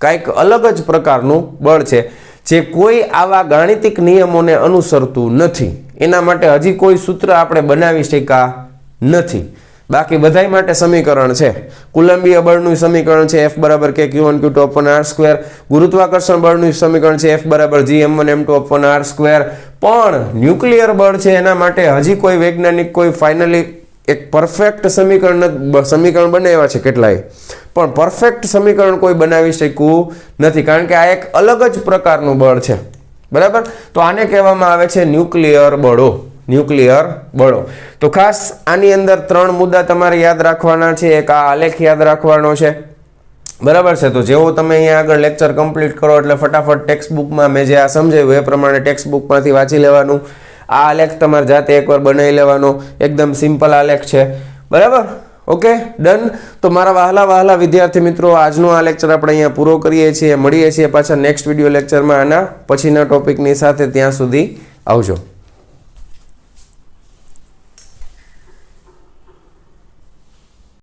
કંઈક અલગ જ પ્રકારનું બળ છે, જે કોઈ આવા ગાણિતિક નિયમોને અનુસરતું નથી, એના માટે હજી કોઈ સૂત્ર આપણે બનાવી શક્યા નથી। બાકી બધાય માટે સમીકરણ છે, કુલંબીય બળનું સમીકરણ છે F = kq1q2/r², ગુરુત્વાકર્ષણ બળનું સમીકરણ છે F = g(m1m2/r², પણ ન્યુક્લિયર બળ છે એના માટે હજી કોઈ વૈજ્ઞાનિક કોઈ ફાઇનલી એક પરફેક્ટ સમીકરણ બનાવ્યા છે કેટલાય, પણ પરફેક્ટ સમીકરણ કોઈ બનાવી શક્યું નથી, કારણ કે આ એક અલગ જ પ્રકારનું બળ છે, બરાબર। તો આને કહેવામાં આવે છે ન્યુક્લિયર બળો, ન્યુક્લિયર બળો। તો ખાસ આની અંદર 3 મુદ્દા તમારે યાદ રાખવાના છે, એક આ આલેખ યાદ રાખવાનો છે, બરાબર છે। તો જેવો તમે અહીંયા આગળ લેક્ચર કમ્પ્લીટ કરો એટલે ફટાફટ ટેક્સ્ટ બુકમાં મેં જે આ સમજાવ્યું એ પ્રમાણે ટેક્સ્ટ બુકમાંથી વાંચી લેવાનું, આ આલેખ તમારે જાતે એકવાર બનાવી લેવાનો, એકદમ સિમ્પલ આલેખ છે, બરાબર, ઓકે, ડન। તો મારા વહાલા વિદ્યાર્થી મિત્રો, આજનો આ લેક્ચર આપણે અહીંયા પૂરો કરીએ છીએ, મળીએ છીએ પાછા નેક્સ્ટ વિડીયો લેક્ચરમાં આના પછીના ટોપિકની સાથે, ત્યાં સુધી આવજો।